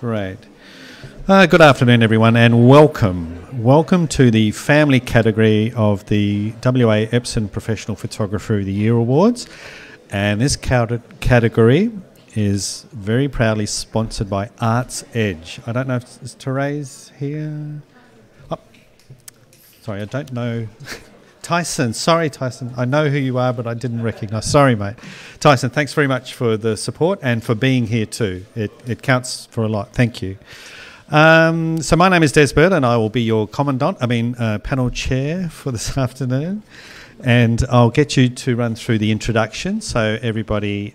Great. Good afternoon, everyone, and welcome. Welcome to the family category of the WA Epson Professional Photographer of the Year Awards. And this category is very proudly sponsored by Arts Edge. I don't know if is Therese here. Oh, sorry, I don't know. Tyson, sorry Tyson, I know who you are, but I didn't recognise. Sorry, mate. Tyson, thanks very much for the support and for being here too. It counts for a lot. Thank you. So my name is Des Bird and I will be your panel chair for this afternoon. And I'll get you to run through the introduction so everybody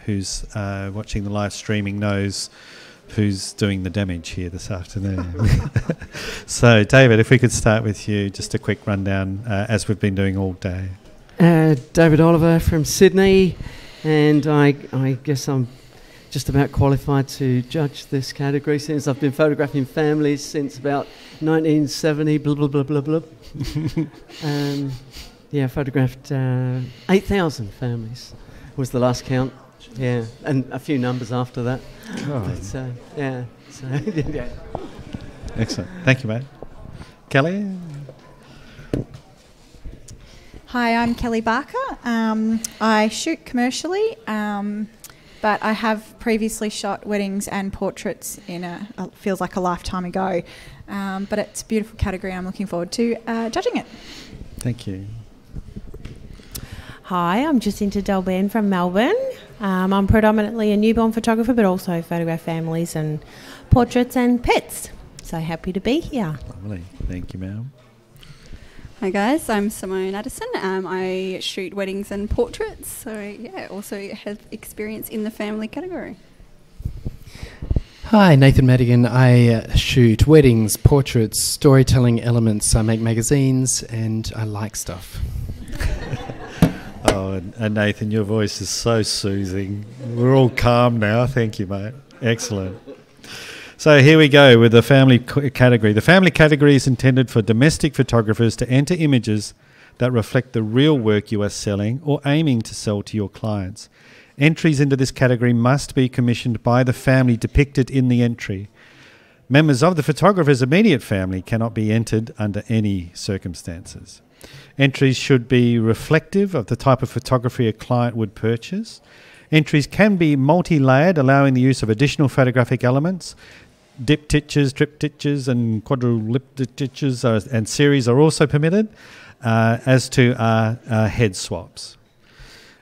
who's watching the live streaming knows who's doing the damage here this afternoon. So, David, if we could start with you, just a quick rundown, as we've been doing all day. David Oliver from Sydney, and I guess I'm just about qualified to judge this category since I've been photographing families since about 1970, blah, blah, blah, blah, blah. Yeah, photographed 8,000 families was the last count. Yeah, and a few numbers after that. Oh. But, yeah. Excellent. Thank you, mate. Kelly? Hi, I'm Kelly Barker. I shoot commercially, but I have previously shot weddings and portraits feels like a lifetime ago. But it's a beautiful category. I'm looking forward to judging it. Thank you. Hi, I'm Jacinta Delban from Melbourne. I'm predominantly a newborn photographer, but also photograph families and portraits and pets. So happy to be here. Lovely. Thank you, ma'am. Hi guys, I'm Simone Addison. I shoot weddings and portraits, so yeah, also have experience in the family category. Hi, Nathan Madigan. I shoot weddings, portraits, storytelling elements. I make magazines and I like stuff. Oh, and Nathan, your voice is so soothing. We're all calm now. Thank you, mate. Excellent. So here we go with the family category. The family category is intended for domestic photographers to enter images that reflect the real work you are selling or aiming to sell to your clients. Entries into this category must be commissioned by the family depicted in the entry. Members of the photographer's immediate family cannot be entered under any circumstances. Entries should be reflective of the type of photography a client would purchase. Entries can be multi-layered, allowing the use of additional photographic elements. Diptychs, triptychs and quadriptychs and series are also permitted, as to head swaps.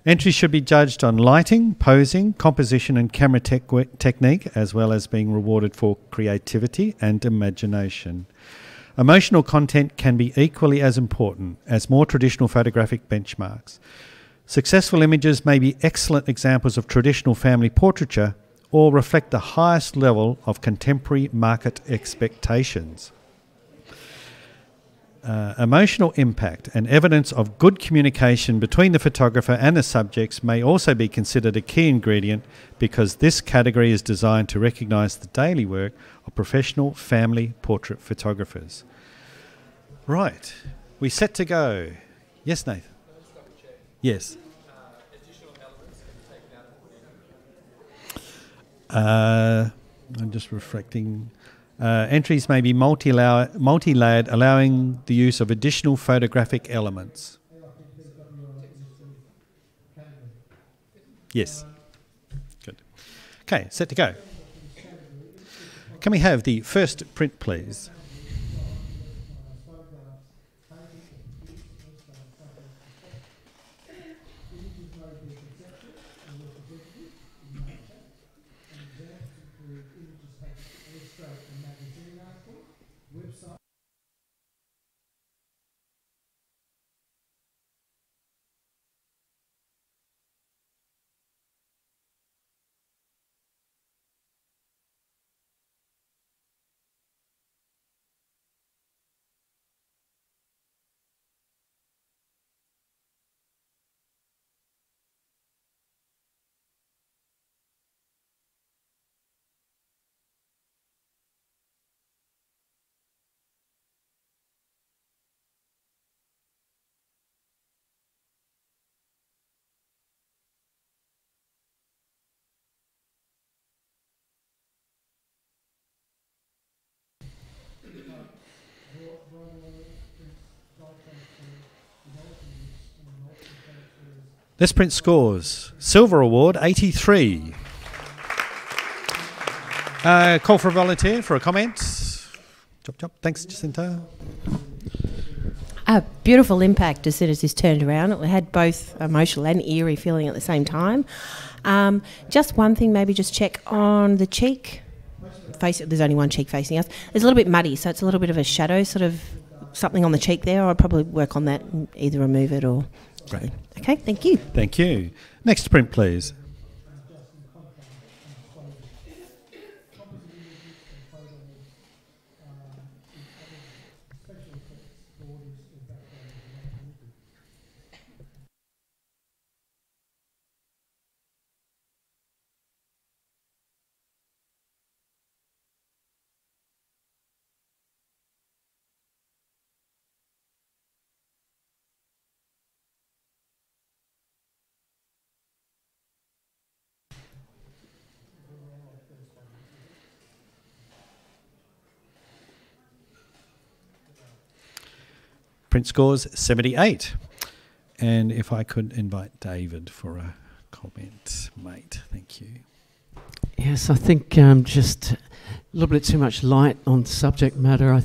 Entries should be judged on lighting, posing, composition and camera technique, as well as being rewarded for creativity and imagination. Emotional content can be equally as important as more traditional photographic benchmarks. Successful images may be excellent examples of traditional family portraiture or reflect the highest level of contemporary market expectations. Emotional impact and evidence of good communication between the photographer and the subjects may also be considered a key ingredient because this category is designed to recognise the daily work of professional family portrait photographers. Right, we set to go. Yes, Nathan? Yes. I'm just reflecting. Entries may be multi-layered, allowing the use of additional photographic elements. Yes. Good. Okay, set to go. Can we have the first print, please? This print scores. Silver award, 83. Call for a volunteer for a comment. Chop, chop. Thanks, Jacinta. A beautiful impact as soon as this turned around. It had both emotional and eerie feeling at the same time. Just one thing, maybe just check on the cheek. There's only one cheek facing us. It's a little bit muddy, so it's a little bit of a shadow, sort of something on the cheek there. I'd probably work on that and either remove it or... Great. Okay, thank you. Thank you. Next print, please. Print scores 78. And if I could invite David for a comment, mate. Thank you. Yes, I think just a little bit too much light on subject matter. I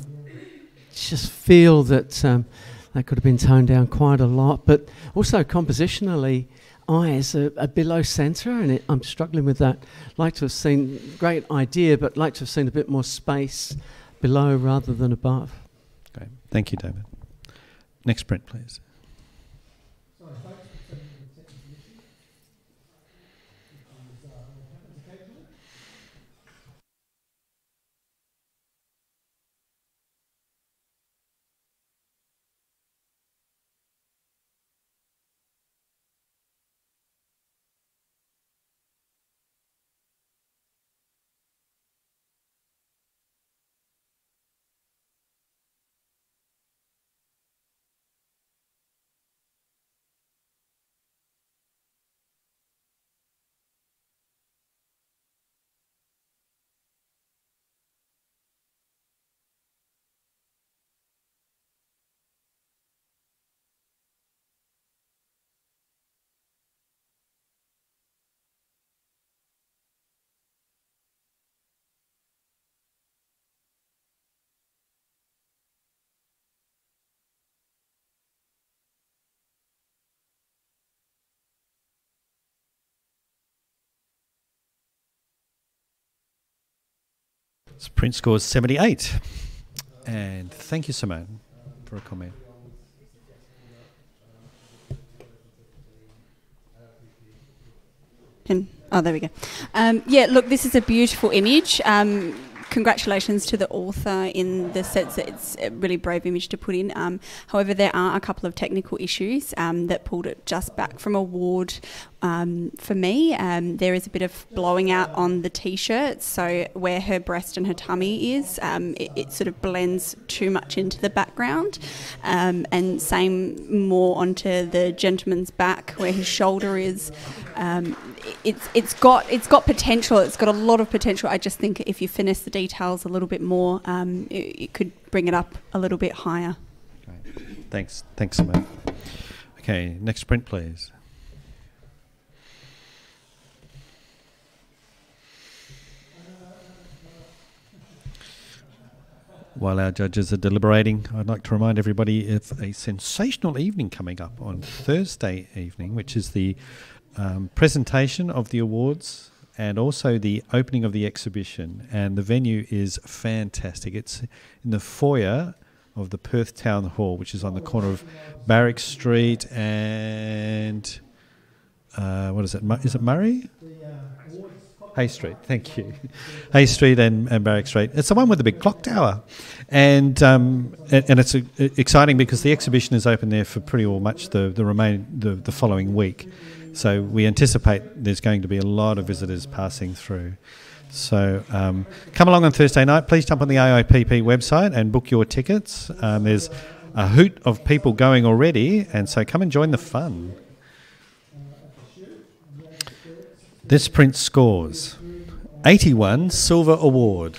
just feel that that could have been toned down quite a lot. But also compositionally, eyes are below centre, and I'm struggling with that. Like to have seen, great idea, but like to have seen a bit more space below rather than above. Great. Thank you, David. Next print, please. Print scores 78. And thank you, Simone, for a comment. There we go. Yeah, look, this is a beautiful image. Congratulations to the author in the sense that it's a really brave image to put in. However, there are a couple of technical issues that pulled it just back from award for me. There is a bit of blowing out on the T-shirt, so where her breast and her tummy is, it sort of blends too much into the background. And same more onto the gentleman's back where his shoulder is. It's got potential. It's got a lot of potential. I just think if you finesse the details a little bit more, it could bring it up a little bit higher. Great. Thanks, Simone. Okay, next print, please. While our judges are deliberating, I'd like to remind everybody of a sensational evening coming up on Thursday evening, which is the presentation of the awards and also the opening of the exhibition. And the venue is fantastic. It's in the foyer of the Perth Town Hall, which is on the corner of Barrack Street and what is it? Is it Murray? Hay Street, thank you. Hay Street and Barrack Street. It's the one with the big clock tower, and it's exciting because the exhibition is open there for pretty much the following week. So we anticipate there's going to be a lot of visitors passing through. So come along on Thursday night. Please jump on the AIPP website and book your tickets. There's a hoot of people going already, and so come and join the fun. This print scores 81, Silver Award.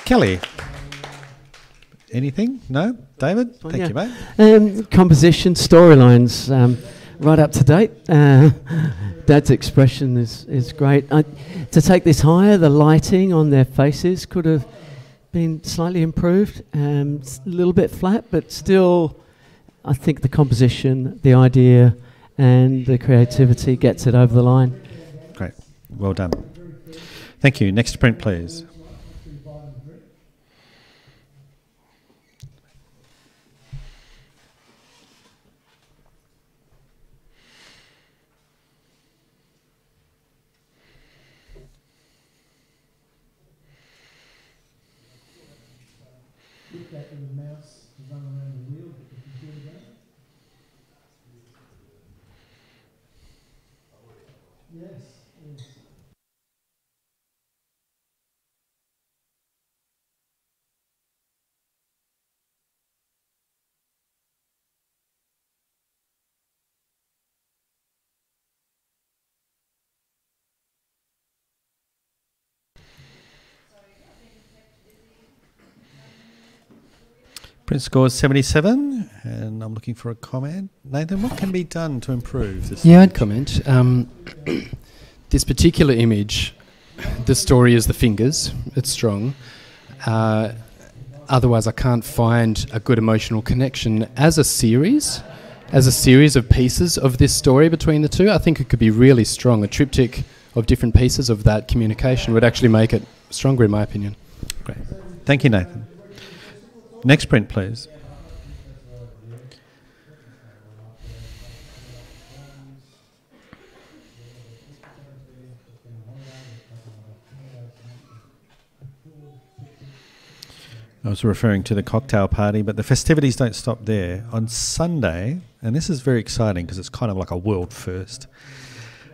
Kelly, Anything? No? David? Fine, Thank yeah. you, mate. Composition, storylines, right up to date. Dad's expression is great. To take this higher, the lighting on their faces could have been slightly improved. It's a little bit flat, but still, I think the composition, the idea, and the creativity gets it over the line. Great. Well done. Thank you. Next print, please. Print score is 77, and I'm looking for a comment. Nathan, what can be done to improve this? Yeah, I'd comment. This particular image, the story is the fingers. It's strong. Otherwise, I can't find a good emotional connection as a series of pieces of this story between the two. I think it could be really strong. A triptych of different pieces of that communication would actually make it stronger, in my opinion. Great. Thank you, Nathan. Next print, please. I was referring to the cocktail party, but the festivities don't stop there. On Sunday, and this is very exciting because it's kind of like a world first,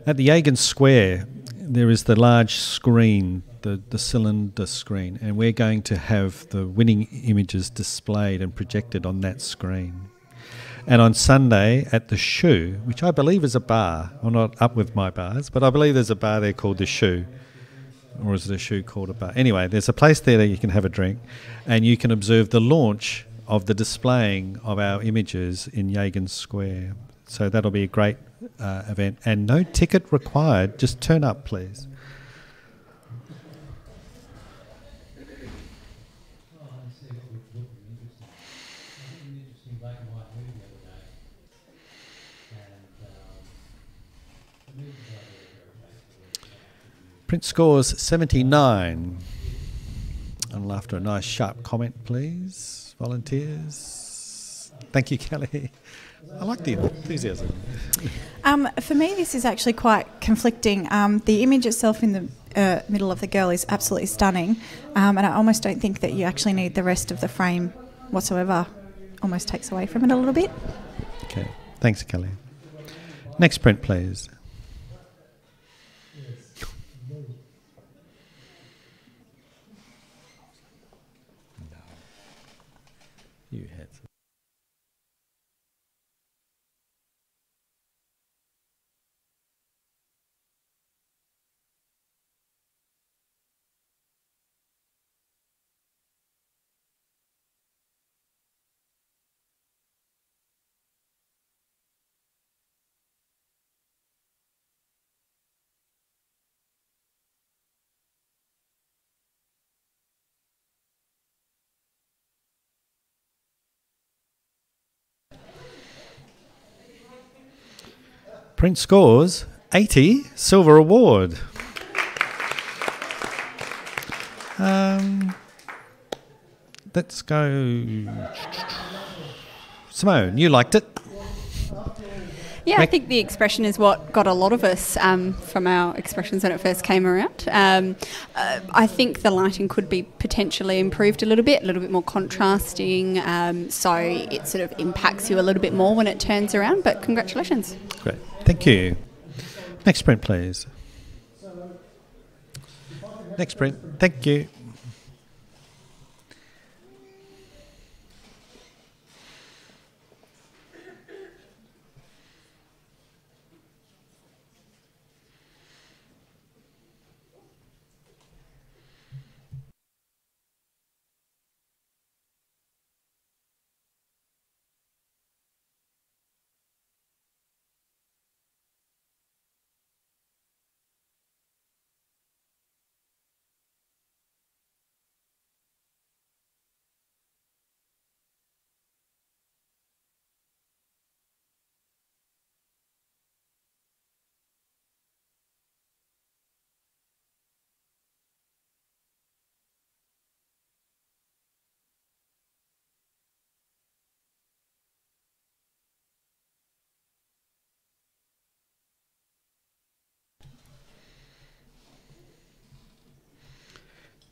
at the Yagan Square, there is the large screen, the cylinder screen, and we're going to have the winning images displayed and projected on that screen. And on Sunday at the Shoe, which I believe is a bar, I'm not up with my bars, but I believe there's a bar there called the Shoe. Or is it a shoe called a bar? Anyway, there's a place there that you can have a drink, and you can observe the launch of the displaying of our images in Yagan Square. So that'll be a great event, and no ticket required. Just turn up, please. Print scores 79. And after a nice sharp comment, please, volunteers. Thank you, Kelly. I like the enthusiasm. For me, this is actually quite conflicting. The image itself in the middle of the girl is absolutely stunning, and I almost don't think that you actually need the rest of the frame whatsoever. Almost takes away from it a little bit. Okay, thanks, Kelly. Next print, please. You had some. Print scores 80, silver award. Let's go. Simone, you liked it. Yeah, I think the expression is what got a lot of us from our expressions when it first came around. I think the lighting could be potentially improved a little bit more contrasting, so it sort of impacts you a little bit more when it turns around, but congratulations. Great, thank you. Next print, please. Next print, thank you.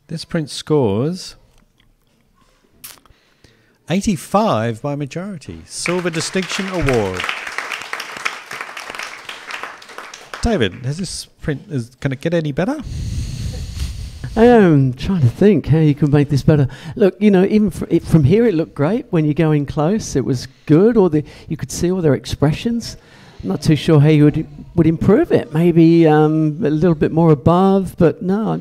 This print scores 85 by majority. Silver Distinction Award. David, has this print, can it get any better? I am trying to think how you could make this better. Look, you know, even from here it looked great. When you go in close, it was good. You could see all their expressions. I'm not too sure how you would improve it. Maybe a little bit more above, but no, I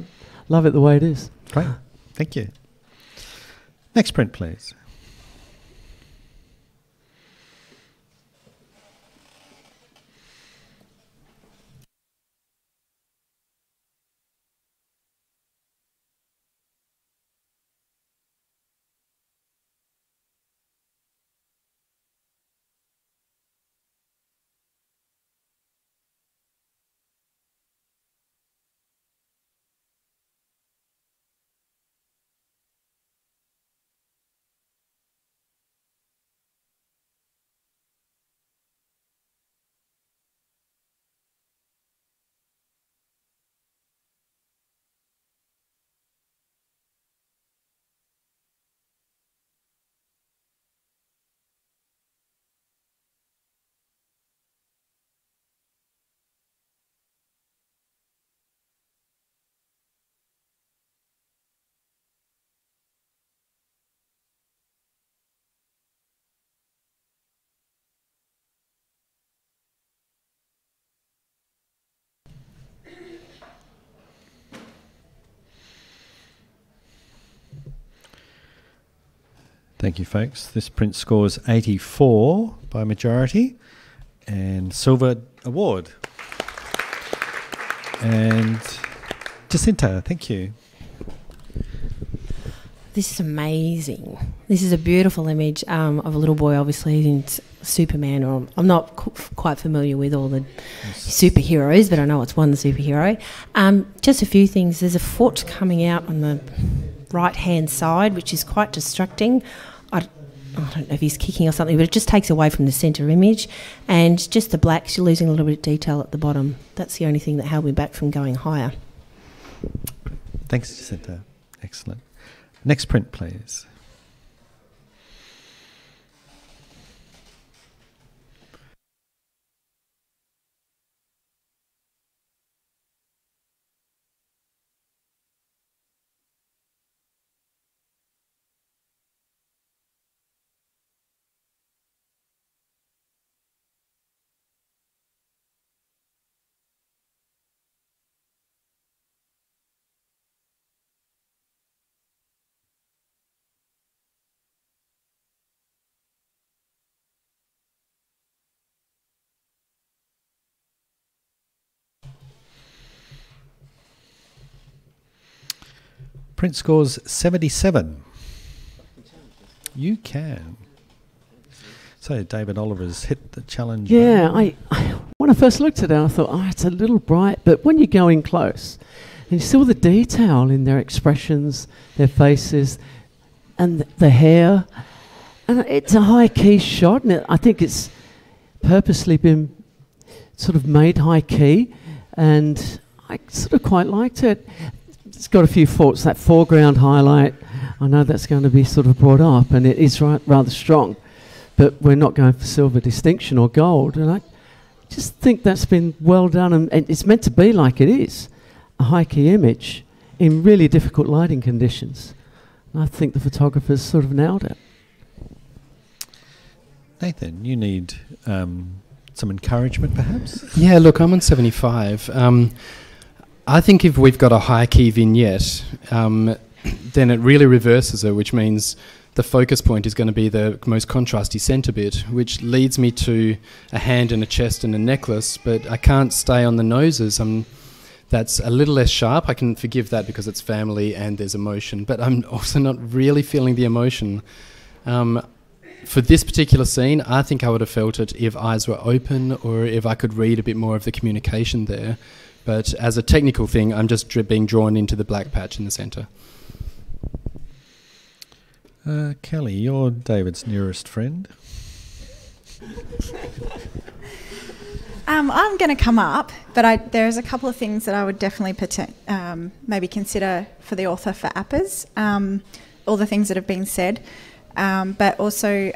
love it the way it is. Great, thank you. Next print, please. Thank you, folks. This print scores 84 by majority and Silver Award. And Jacinta, thank you. This is amazing. This is a beautiful image of a little boy, obviously, in Superman. Or I'm not quite familiar with all the superheroes, but I know it's one superhero. Just a few things. There's a foot coming out on the right-hand side, which is quite distracting. I don't know if he's kicking or something, but it just takes away from the centre image. And just the blacks, you're losing a little bit of detail at the bottom. That's the only thing that held me back from going higher. Thanks, Jacinta. Excellent. Next print, please. Print scores 77. You can. So David Oliver's hit the challenge. Yeah, when I first looked at it, I thought, it's a little bright. But when you go in close, and you see all the detail in their expressions, their faces, and the hair, and it's a high-key shot, and I think it's purposely been sort of made high-key, and I sort of quite liked it. It's got a few faults. That foreground highlight, I know that's going to be sort of brought up, and it is rather strong. But we're not going for silver distinction or gold. And I just think that's been well done, and it's meant to be like it is, a high-key image in really difficult lighting conditions. And I think the photographers sort of nailed it. Nathan, you need some encouragement, perhaps? Yeah, look, I'm on 75. I think if we've got a high-key vignette, then it really reverses it, which means the focus point is going to be the most contrasty centre bit, which leads me to a hand and a chest and a necklace, but I can't stay on the noses. That's a little less sharp. I can forgive that because it's family and there's emotion, but I'm also not really feeling the emotion. For this particular scene, I think I would have felt it if eyes were open or if I could read a bit more of the communication there. But as a technical thing, I'm just being drawn into the black patch in the centre. Kelly, you're David's nearest friend. I'm going to come up, but there's a couple of things that I would definitely maybe consider for the author for APPAs, all the things that have been said, but also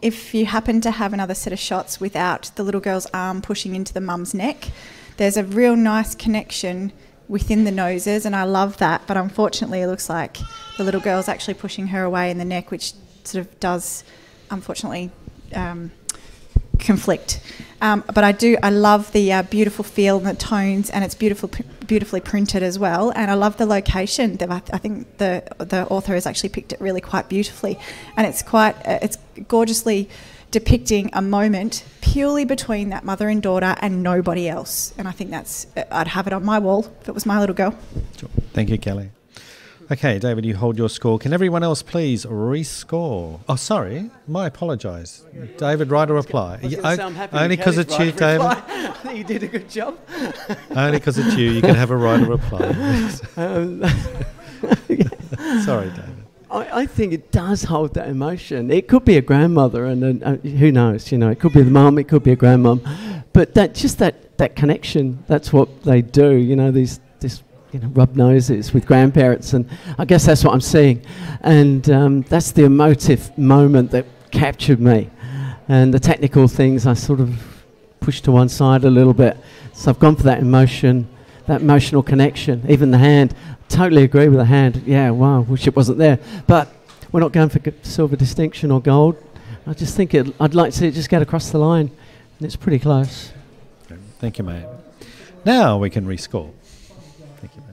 if you happen to have another set of shots without the little girl's arm pushing into the mum's neck, there's a real nice connection within the noses, and I love that, but unfortunately it looks like the little girl's actually pushing her away in the neck, which sort of does, unfortunately, conflict. But I love the beautiful feel and the tones, and it's beautifully printed as well, and I love the location. I think the author has actually picked it really quite beautifully, and it's gorgeously depicting a moment purely between that mother and daughter and nobody else. And I think I'd have it on my wall if it was my little girl. Sure. Thank you, Kelly. Okay, David, you hold your score. Can everyone else please rescore? Oh, sorry. My apologise. David, write a reply. Only because it's you, David. I think you did a good job. Only because it's you can have a right of reply. Sorry, David. I think it does hold that emotion. It could be a grandmother, and who knows? It could be the mum, it could be a grandmum, but that connection. That's what they do. This rub noses with grandparents, and I guess that's what I'm seeing, and that's the emotive moment that captured me, and the technical things I sort of pushed to one side a little bit. So I've gone for that emotion, that emotional connection. Even the hand. Totally agree with the hand. Yeah, wow, wish it wasn't there. But we're not going for silver distinction or gold. I just think I'd like to see it just get across the line, and it's pretty close. Okay. Thank you, mate. Now we can rescore. Thank you, mate.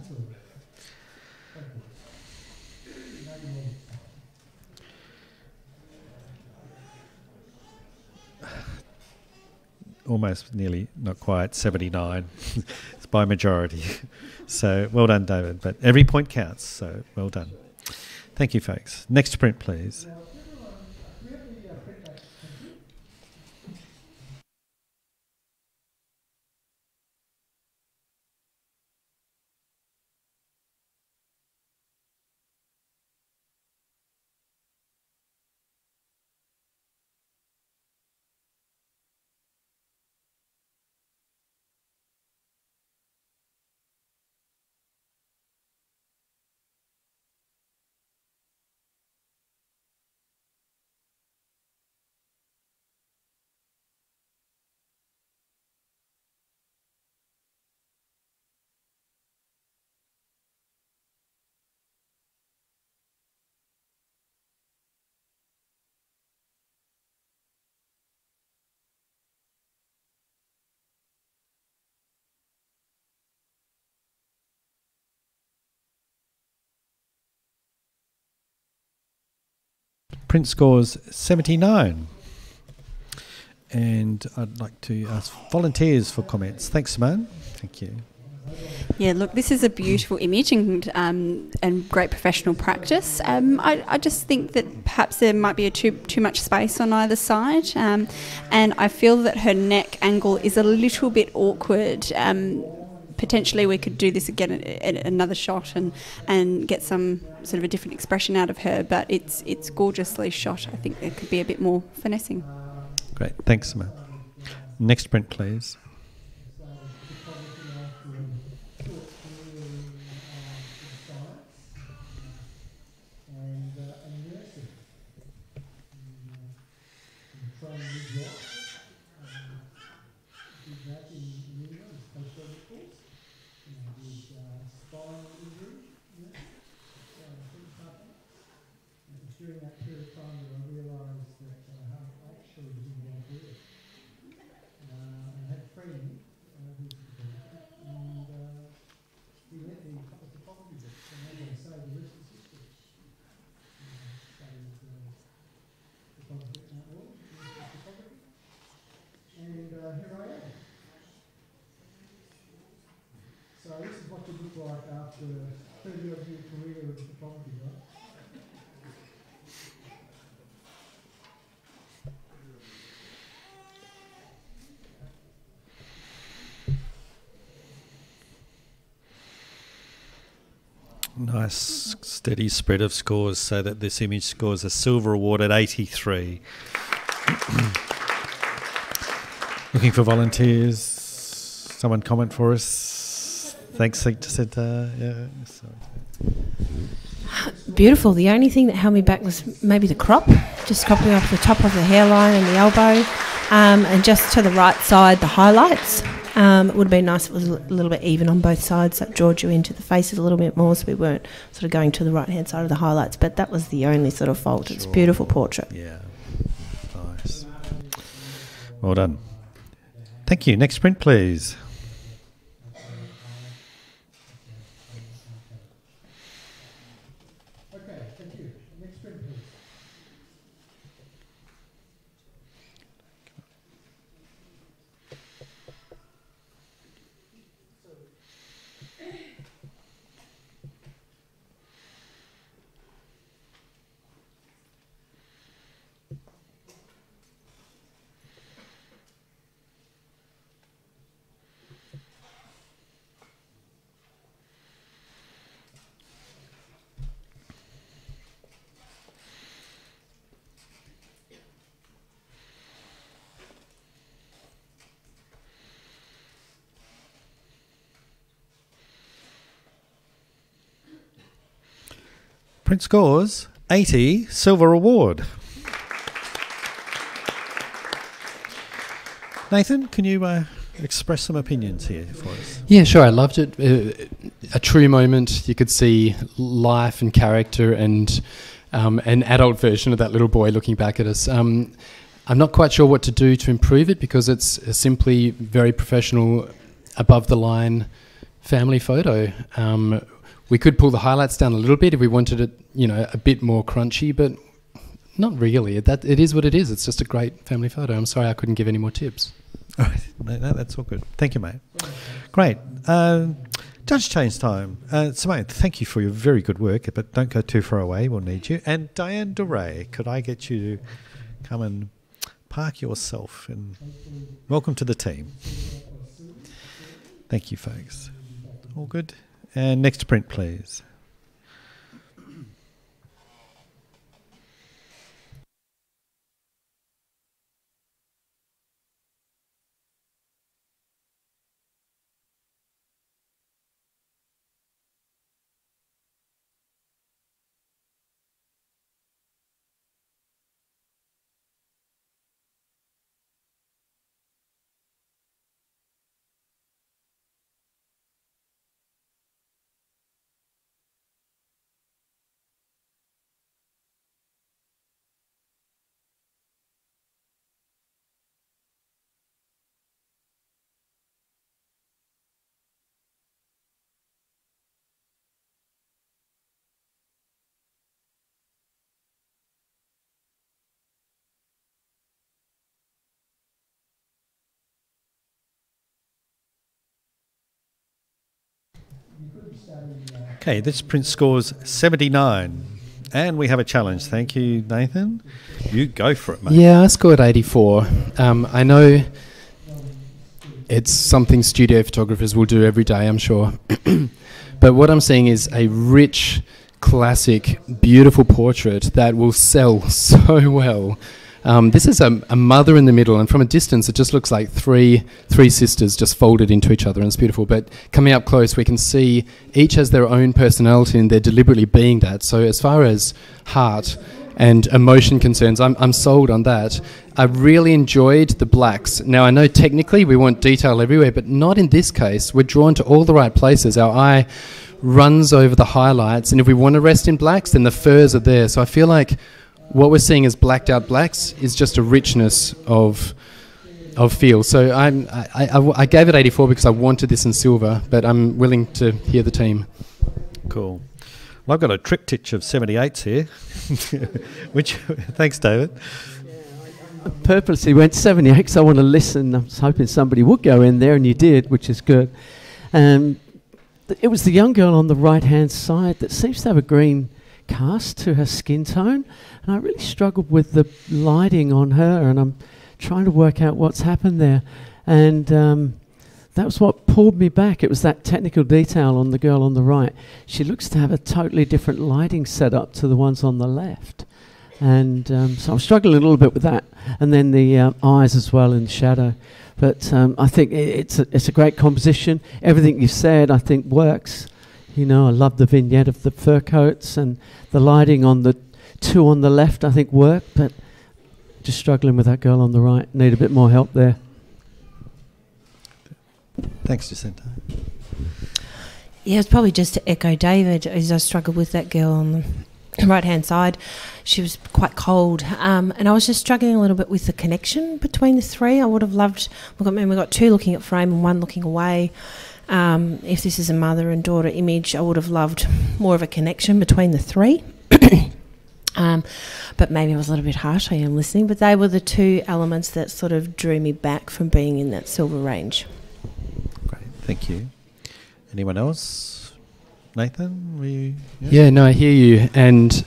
Almost, nearly, not quite, 79. It's by majority. So well done, David. But every point counts, so well done. Thank you, folks. Next print, please. Print scores 79. And I'd like to ask volunteers for comments. Thanks, Simone. Thank you. Yeah, look, this is a beautiful image and great professional practice. I just think that perhaps there might be too much space on either side, and I feel that her neck angle is a little bit awkward. Potentially we could do this again at another shot and get some sort of a different expression out of her, but it's gorgeously shot. I think there could be a bit more finessing. Great, thanks, Simone. Next print, please. So this is what you look like after 30 odd year career of photography, right? Nice steady spread of scores so that this image scores a silver award at 83. Looking for volunteers. Someone comment for us. Thanks, Centre. Yeah. Beautiful. The only thing that held me back was maybe the crop, just cropping off the top of the hairline and the elbow, and just to the right side, the highlights. It would have been nice if it was a little bit even on both sides. That drawed you into the faces a little bit more, so we weren't sort of going to the right-hand side of the highlights. But that was the only sort of fault. It's a beautiful portrait. Yeah. Nice. Well done. Thank you. Next print, please. Okay, thank you. Next print, please. Print scores 80, silver award. Nathan, can you express some opinions here for us? Yeah, sure. I loved it. A true moment. You could see life and character and an adult version of that little boy looking back at us. I'm not quite sure what to do to improve it because it's a simply very professional, above-the-line family photo. We could pull the highlights down a little bit if we wanted it, a bit more crunchy, but not really. It is what it is. It's just a great family photo. I'm sorry I couldn't give any more tips. All right. No, that's all good. Thank you, mate. Great. Judge change time. Simone, thank you for your very good work, but don't go too far away. We'll need you. And Diane Duray, could I get you to come and park yourself? And welcome to the team. Thank you, folks. All good. And next print, please. Okay, this print scores 79. And we have a challenge. Thank you, Nathan. You go for it, mate. Yeah, I scored 84. I know it's something studio photographers will do every day, I'm sure. But what I'm seeing is a rich, classic, beautiful portrait that will sell so well. This is a mother in the middle, and from a distance it just looks like three sisters just folded into each other, and it's beautiful. But coming up close, we can see each has their own personality, and they're deliberately being that. So as far as heart and emotion concerns, I'm sold on that. I really enjoyed the blacks. Now, I know technically we want detail everywhere, but not in this case. We're drawn to all the right places. Our eye runs over the highlights, and if we want to rest in blacks, then the furs are there. So I feel like what we're seeing as blacked out blacks is just a richness of feel. So I gave it 84 because I wanted this in silver, but I'm willing to hear the team. Cool. Well, I've got a triptych of 78s here, which, thanks, David. I purposely went 78 because I want to listen. I was hoping somebody would go in there, and you did, which is good. It was the young girl on the right-hand side that seems to have a green cast to her skin tone, and I really struggled with the lighting on her, and I'm trying to work out what's happened there. And that was what pulled me back. It was that technical detail on the girl on the right. She looks to have a totally different lighting setup to the ones on the left. And so I'm struggling a little bit with that. And then the eyes as well in shadow. But I think it's a great composition. Everything you've said, I think, works. You know, I love the vignette of the fur coats, and the lighting on the two on the left, I think, work. But just struggling with that girl on the right. Need a bit more help there. Thanks, Jacinta. Yeah, it's probably just to echo David, as I struggled with that girl on the right-hand side. She was quite cold, and I was just struggling a little bit with the connection between the three. I would have loved, we've got two looking at frame and one looking away. If this is a mother and daughter image, I would have loved more of a connection between the three. But maybe I was a little bit harsh, I am listening, but they were the two elements that sort of drew me back from being in that silver range. Great, thank you. Anyone else? Nathan, were you? Yeah, no, I hear you, and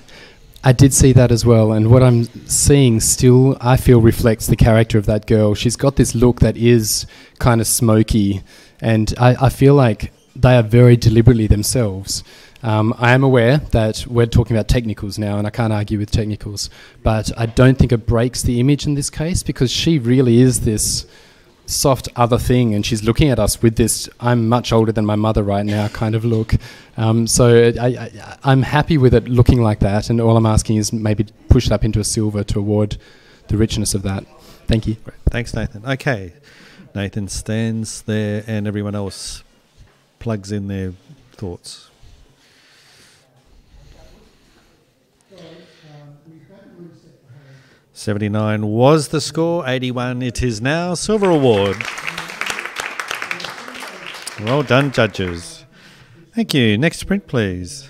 I did see that as well, and what I'm seeing still, I feel, reflects the character of that girl. She's got this look that is kind of smoky, and I feel like they are very deliberately themselves. I am aware that we're talking about technicals now, and I can't argue with technicals, but I don't think it breaks the image in this case, because she really is this soft other thing, and she's looking at us with this "I'm much older than my mother right now" kind of look. So I'm happy with it looking like that, and all I'm asking is maybe push it up into a silver to award the richness of that. Thank you. Great. Thanks, Nathan. Okay, Nathan stands there, and everyone else plugs in their thoughts. 79 was the score, 81 it is now. Silver award. Well done, judges. Thank you. Next print, please.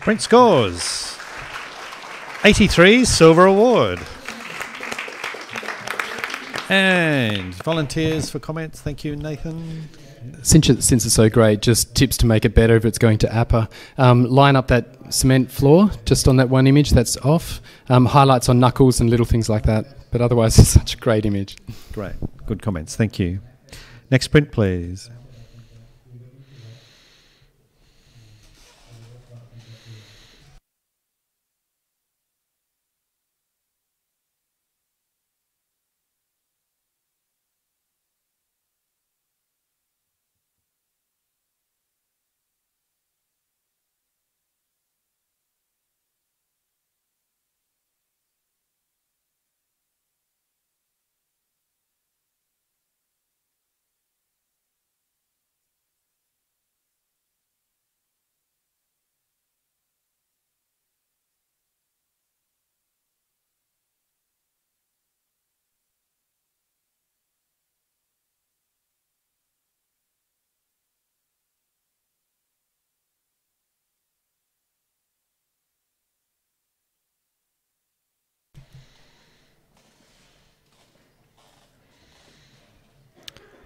Print scores. 83, silver award. And volunteers for comments. Thank you, Nathan. Since it's so great, just tips to make it better if it's going to APA. Line up that cement floor just on that one image that's off. Highlights on knuckles and little things like that. But otherwise, it's such a great image. Great. Good comments. Thank you. Next print, please.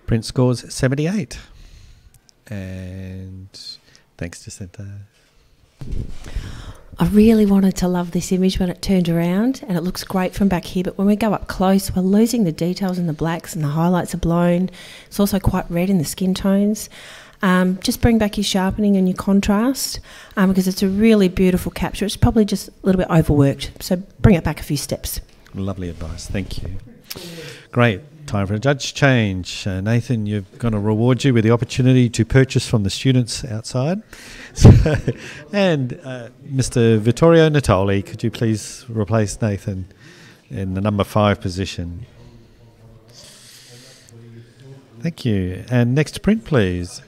Print scores 78. And thanks, Jacinta. I really wanted to love this image when it turned around, and it looks great from back here, but when we go up close, we're losing the details in the blacks, and the highlights are blown. It's also quite red in the skin tones. Just bring back your sharpening and your contrast, because it's a really beautiful capture. It's probably just a little bit overworked, so bring it back a few steps. Lovely advice. Thank you. Great. Time for a judge change. Nathan, you're going to reward you with the opportunity to purchase from the students outside. And Mr. Vittorio Natoli, could you please replace Nathan in the number 5 position? Thank you. And next print, please.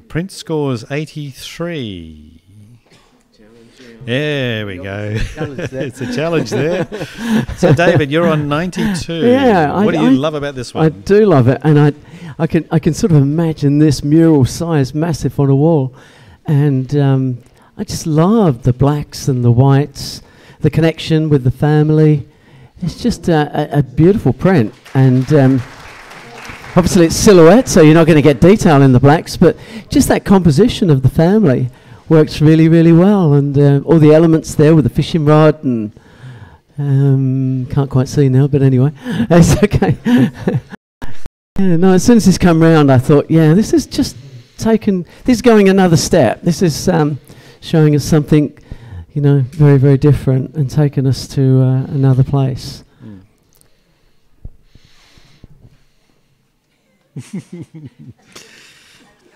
Print scores 83. There we go. It's a challenge there. So, David, you're on 92. Yeah, what do you love about this one? I do love it, and I can sort of imagine this mural size, massive on a wall, and I just love the blacks and the whites, the connection with the family. It's just a beautiful print, and obviously it's silhouette, so you're not going to get detail in the blacks, but just that composition of the family works really, really well, and all the elements there with the fishing rod, and can't quite see now, but anyway, it's okay. Yeah, no, as soon as this come round, I thought, yeah, this is just this is going another step. This is showing us something, very, very different, and taking us to another place.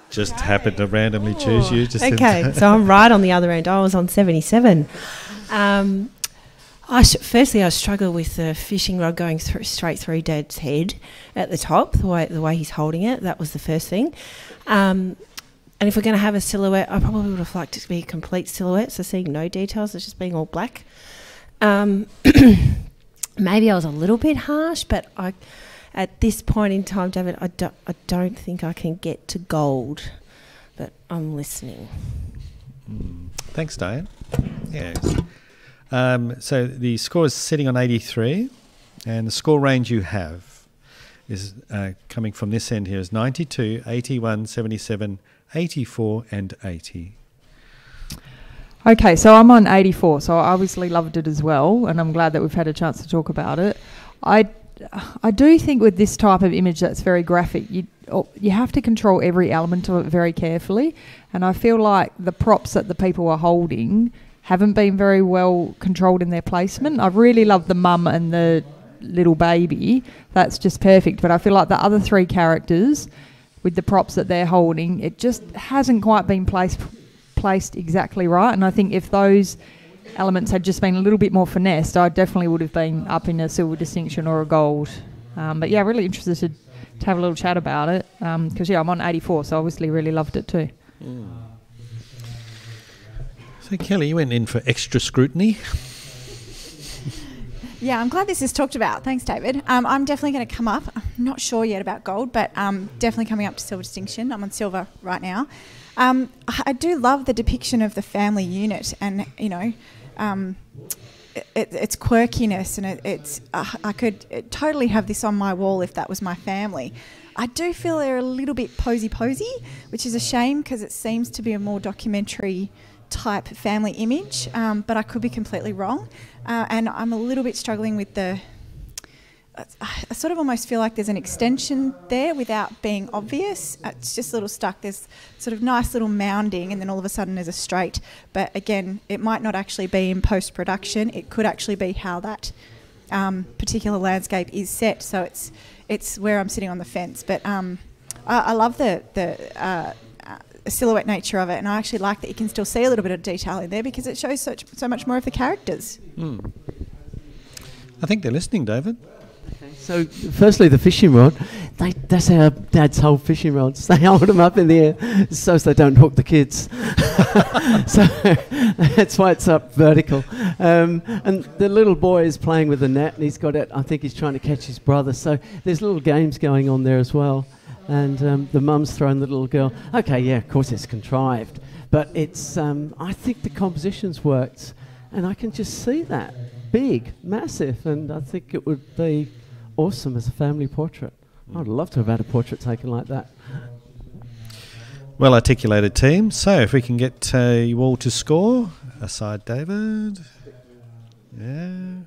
Just happened to randomly choose you. Just okay, so I'm right on the other end. I was on 77. Firstly, I struggle with the fishing rod going straight through Dad's head at the top, the way he's holding it. That was the first thing. And if we're going to have a silhouette, I probably would have liked it to be a complete silhouette, so seeing no details, it's just being all black. Maybe I was a little bit harsh, but at this point in time, David, I don't think I can get to gold, but I'm listening. Thanks, Diane. Yes. So the score is sitting on 83, and the score range you have is coming from this end here is 92, 81, 77, 84 and 80. Okay, so I'm on 84, so I obviously loved it as well, and I'm glad that we've had a chance to talk about it. I do think with this type of image that's very graphic, you have to control every element of it very carefully, and I feel like the props that the people are holding haven't been very well controlled in their placement. I really love the mum and the little baby. That's just perfect, but I feel like the other 3 characters with the props that they're holding, it just hasn't quite been placed exactly right, and I think if those elements had just been a little bit more finessed, I definitely would have been up in a silver distinction or a gold. But yeah, really interested to have a little chat about it, because I'm on 84, so obviously really loved it too. So Kelly, you went in for extra scrutiny. Yeah, I'm glad this is talked about. Thanks, David. I'm definitely going to come up. I'm not sure yet about gold, but definitely coming up to silver distinction. I'm on silver right now. I do love the depiction of the family unit, and its quirkiness, and I could totally have this on my wall if that was my family. I do feel they're a little bit posy, which is a shame because it seems to be a more documentary type family image, but I could be completely wrong. And I'm a little bit struggling with I sort of almost feel like there's an extension there without being obvious. It's just a little stuck. There's sort of nice little mounding, and then all of a sudden there's a straight. But again, it might not actually be in post-production. It could actually be how that particular landscape is set. So it's where I'm sitting on the fence. But I love the silhouette nature of it, and I actually like that you can still see a little bit of detail in there because it shows so much more of the characters. I think they're listening, David. So, firstly, the fishing rod. That's how Dads hold fishing rods. They hold them up in the air so they don't hook the kids. So that's why it's up vertical. And the little boy is playing with the net, and he's got it. I think he's trying to catch his brother. So there's little games going on there as well. And the mum's throwing the little girl. Okay, yeah, of course it's contrived, but it's. I think the composition's worked, and I can just see that big, massive, and I think it would be awesome as a family portrait. I'd love to have had a portrait taken like that. Well articulated team. So if we can get you all to score. Aside David. Yeah.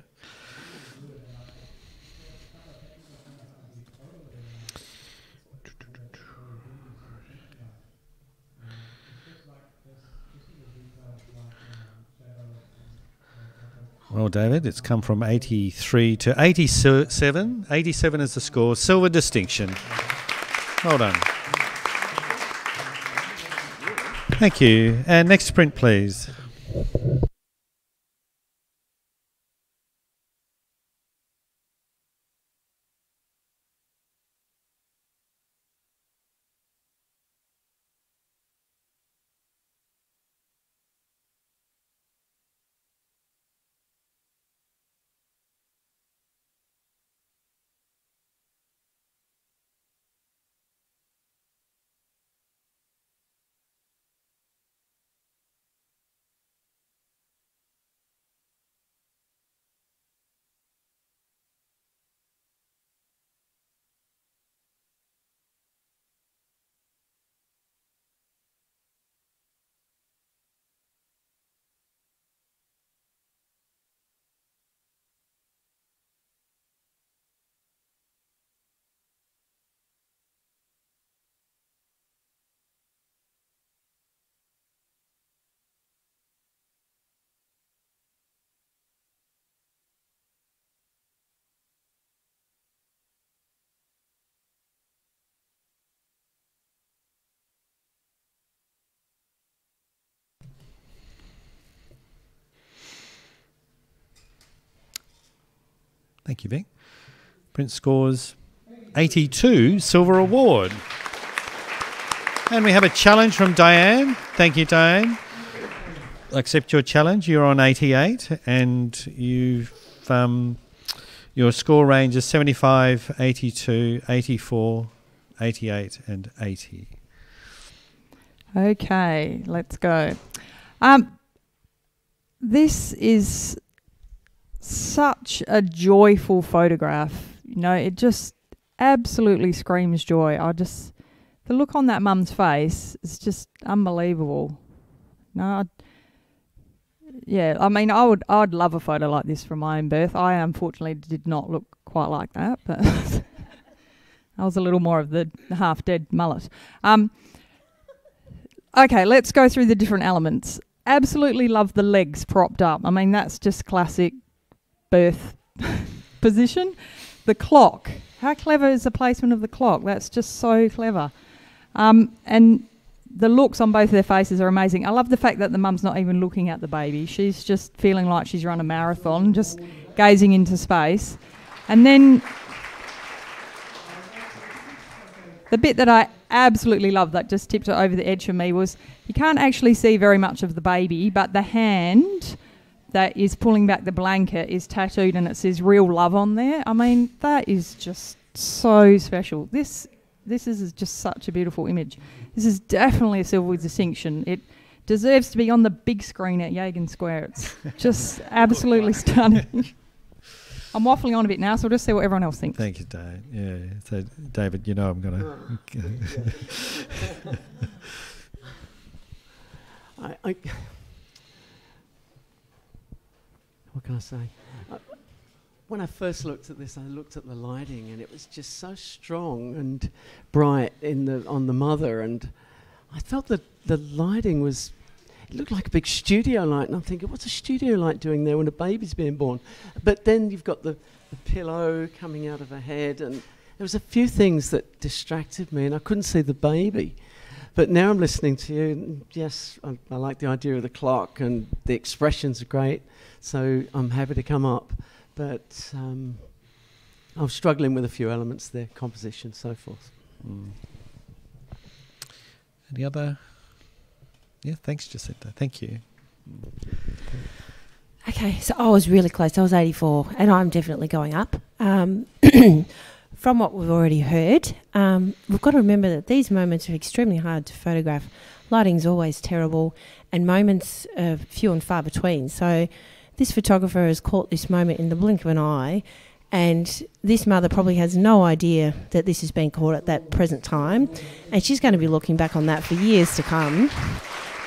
Well, David, it's come from 83 to 87. 87 is the score. Silver distinction. Well done. Thank you. And next print, please. Thank you, Vic. Print scores 82, silver award. And we have a challenge from Diane. Thank you, Diane. I accept your challenge. You're on 88, and you've your score range is 75, 82, 84, 88, and 80. Okay, let's go. This is such a joyful photograph. You know, it just absolutely screams joy. The look on that mum's face is just unbelievable. No, I'd love a photo like this from my own birth. I unfortunately did not look quite like that, but I was a little more of the half-dead mullet. Okay, let's go through the different elements. Absolutely love the legs propped up. I mean, that's just classic birth position. The clock. How clever is the placement of the clock? That's just so clever. And the looks on both their faces are amazing. I love the fact that the mum's not even looking at the baby. She's just feeling like she's run a marathon, just gazing into space. And then the bit that I absolutely love that just tipped it over the edge for me was you can't actually see very much of the baby, but the hand that is pulling back the blanket is tattooed and it says real love on there. I mean, that is just so special. This is just such a beautiful image. This is definitely a silver distinction. It deserves to be on the big screen at Yagan Square. It's just absolutely stunning. I'm waffling on a bit now, so we'll just see what everyone else thinks. Thank you, Dave. Yeah, so David, you know I'm going to... What can I say? When I first looked at this, I looked at the lighting, and it was just so strong and bright on the mother, and I felt that the lighting was... It looked like a big studio light, and I'm thinking, what's a studio light doing there when a baby's being born? But then you've got the pillow coming out of her head, and there was a few things that distracted me, and I couldn't see the baby. But now I'm listening to you, and yes, I like the idea of the clock, and the expressions are great, so I'm happy to come up. But I'm struggling with a few elements there, composition, so forth. Any other? Yeah, thanks, Jacinta. Thank you. Okay, so I was really close. I was 84, and I'm definitely going up. From what we've already heard, we've got to remember that these moments are extremely hard to photograph. Lighting's always terrible, and moments are few and far between. So this photographer has caught this moment in the blink of an eye, and this mother probably has no idea that this has been caught at that present time, and she's going to be looking back on that for years to come.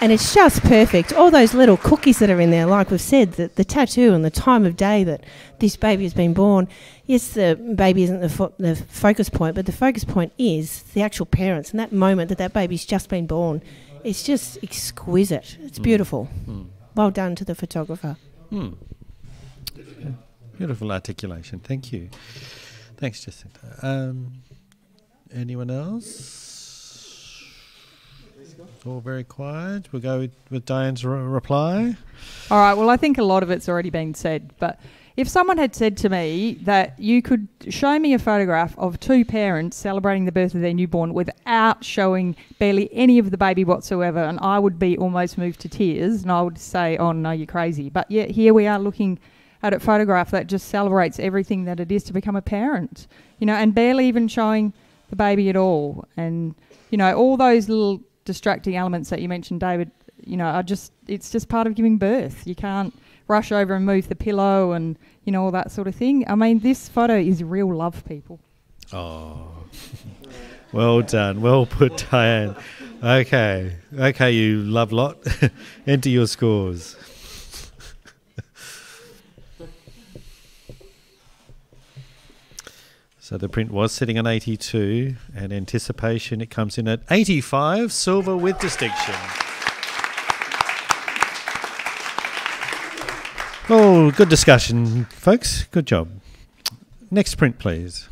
And it's just perfect. All those little cookies that are in there, like we've said, the tattoo and the time of day that this baby has been born. Yes, the baby isn't the focus point, but the focus point is the actual parents and that moment that that baby's just been born. It's just exquisite. It's beautiful. Well done to the photographer. Beautiful articulation. Thank you. Thanks, Jacinta. Anyone else? All very quiet. We'll go with Diane's reply. All right, well, I think a lot of it's already been said, but if someone had said to me that you could show me a photograph of two parents celebrating the birth of their newborn without showing barely any of the baby whatsoever, and I would be almost moved to tears, and I would say, oh, no, you're crazy. But yet here we are looking at a photograph that just celebrates everything that it is to become a parent, and barely even showing the baby at all. And, all those little distracting elements that you mentioned, David, it's just part of giving birth. You can't rush over and move the pillow and, all that sort of thing. I mean, this photo is real love, people. Oh, well done. Well put, Diane. Okay, you love lot. Enter your scores. So the print was sitting on 82, and anticipation, it comes in at 85, silver with distinction. Oh, good discussion, folks. Good job. Next print, please.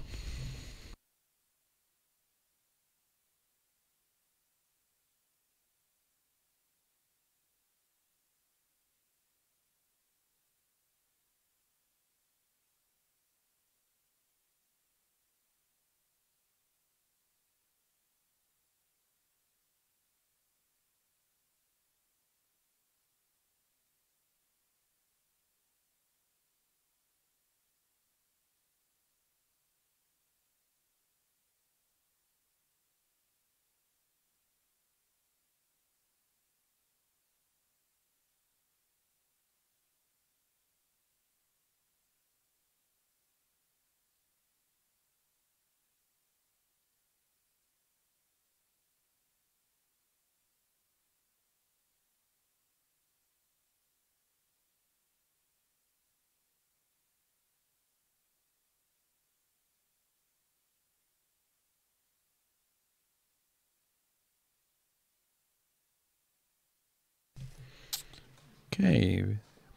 Okay,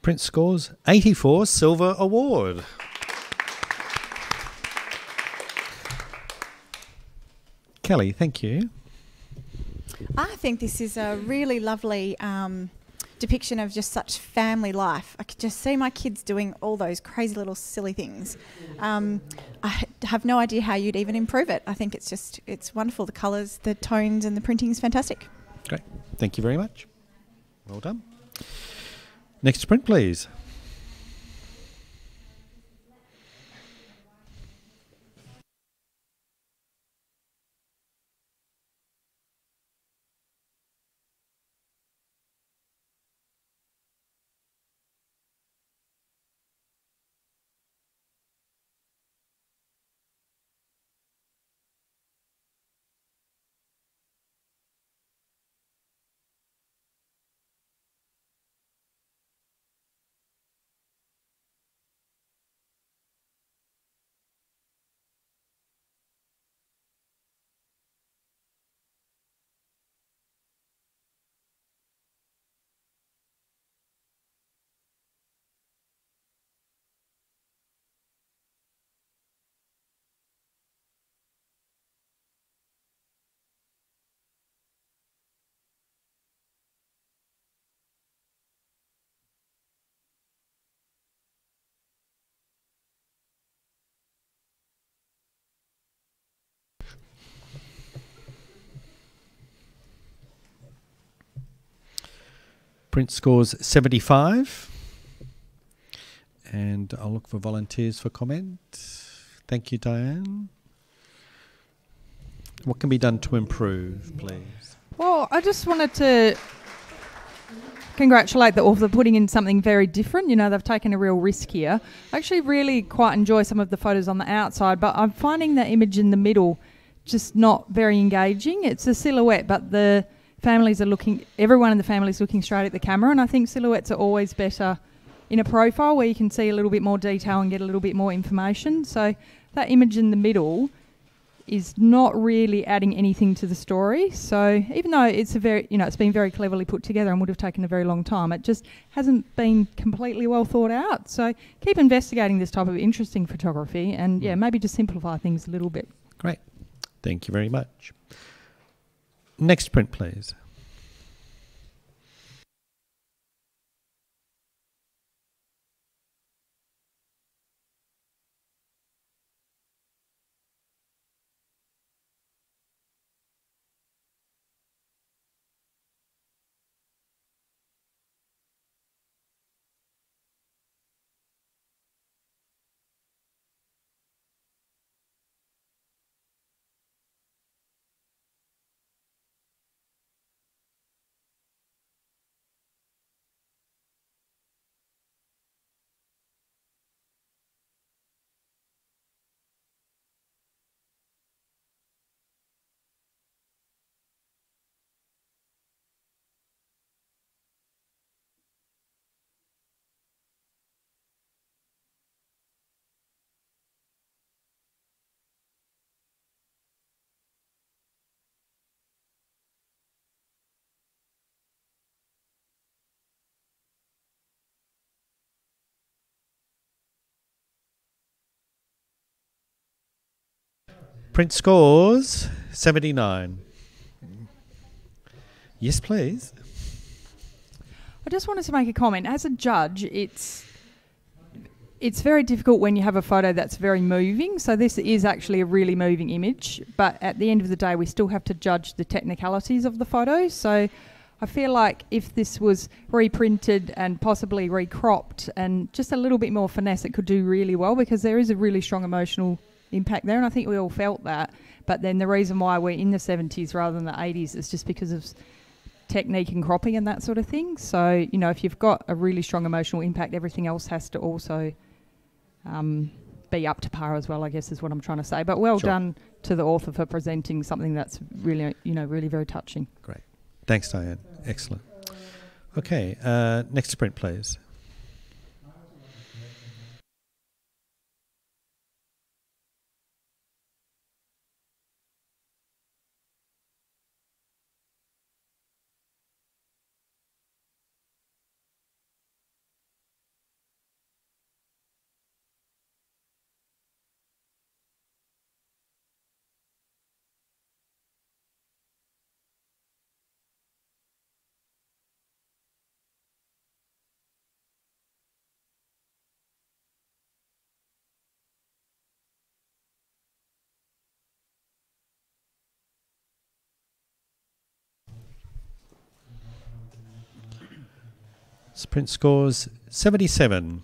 print scores 84, silver award. Kelly, thank you. I think this is a really lovely depiction of just such family life. I could just see my kids doing all those crazy little silly things. I have no idea how you'd even improve it. I think it's wonderful. The colours, the tones and the printing is fantastic. Great. Thank you very much. Well done. Next print, please. Print scores 75. And I'll look for volunteers for comment. Thank you, Diane. What can be done to improve, please? Well, I just wanted to congratulate the author putting in something very different. You know, they've taken a real risk here. I actually really quite enjoy some of the photos on the outside, but I'm finding the image in the middle just not very engaging. It's a silhouette, but the families are looking, everyone in the family is looking straight at the camera, and I think silhouettes are always better in a profile where you can see a little bit more detail and get a little bit more information. So that image in the middle is not really adding anything to the story. So even though it's a very, you know, it's been very cleverly put together and would have taken a very long time, it just hasn't been completely well thought out. So keep investigating this type of interesting photography and yeah, maybe just simplify things a little bit. Great. Thank you very much. Next print, please. Print scores 79. Yes, please. I just wanted to make a comment. As a judge, it's very difficult when you have a photo that's very moving. So this is actually a really moving image. But at the end of the day, we still have to judge the technicalities of the photo. So I feel like if this was reprinted and possibly recropped and just a little bit more finesse, it could do really well because there is a really strong emotional impact there. And I think we all felt that. But then the reason why we're in the 70s rather than the 80s is just because of technique and cropping and that sort of thing. So, you know, if you've got a really strong emotional impact, everything else has to also be up to par as well, I guess is what I'm trying to say. But well done to the author for presenting something that's really, you know, really very touching. Great. Thanks, Diane. Excellent. Okay, next print, please. Print scores 77.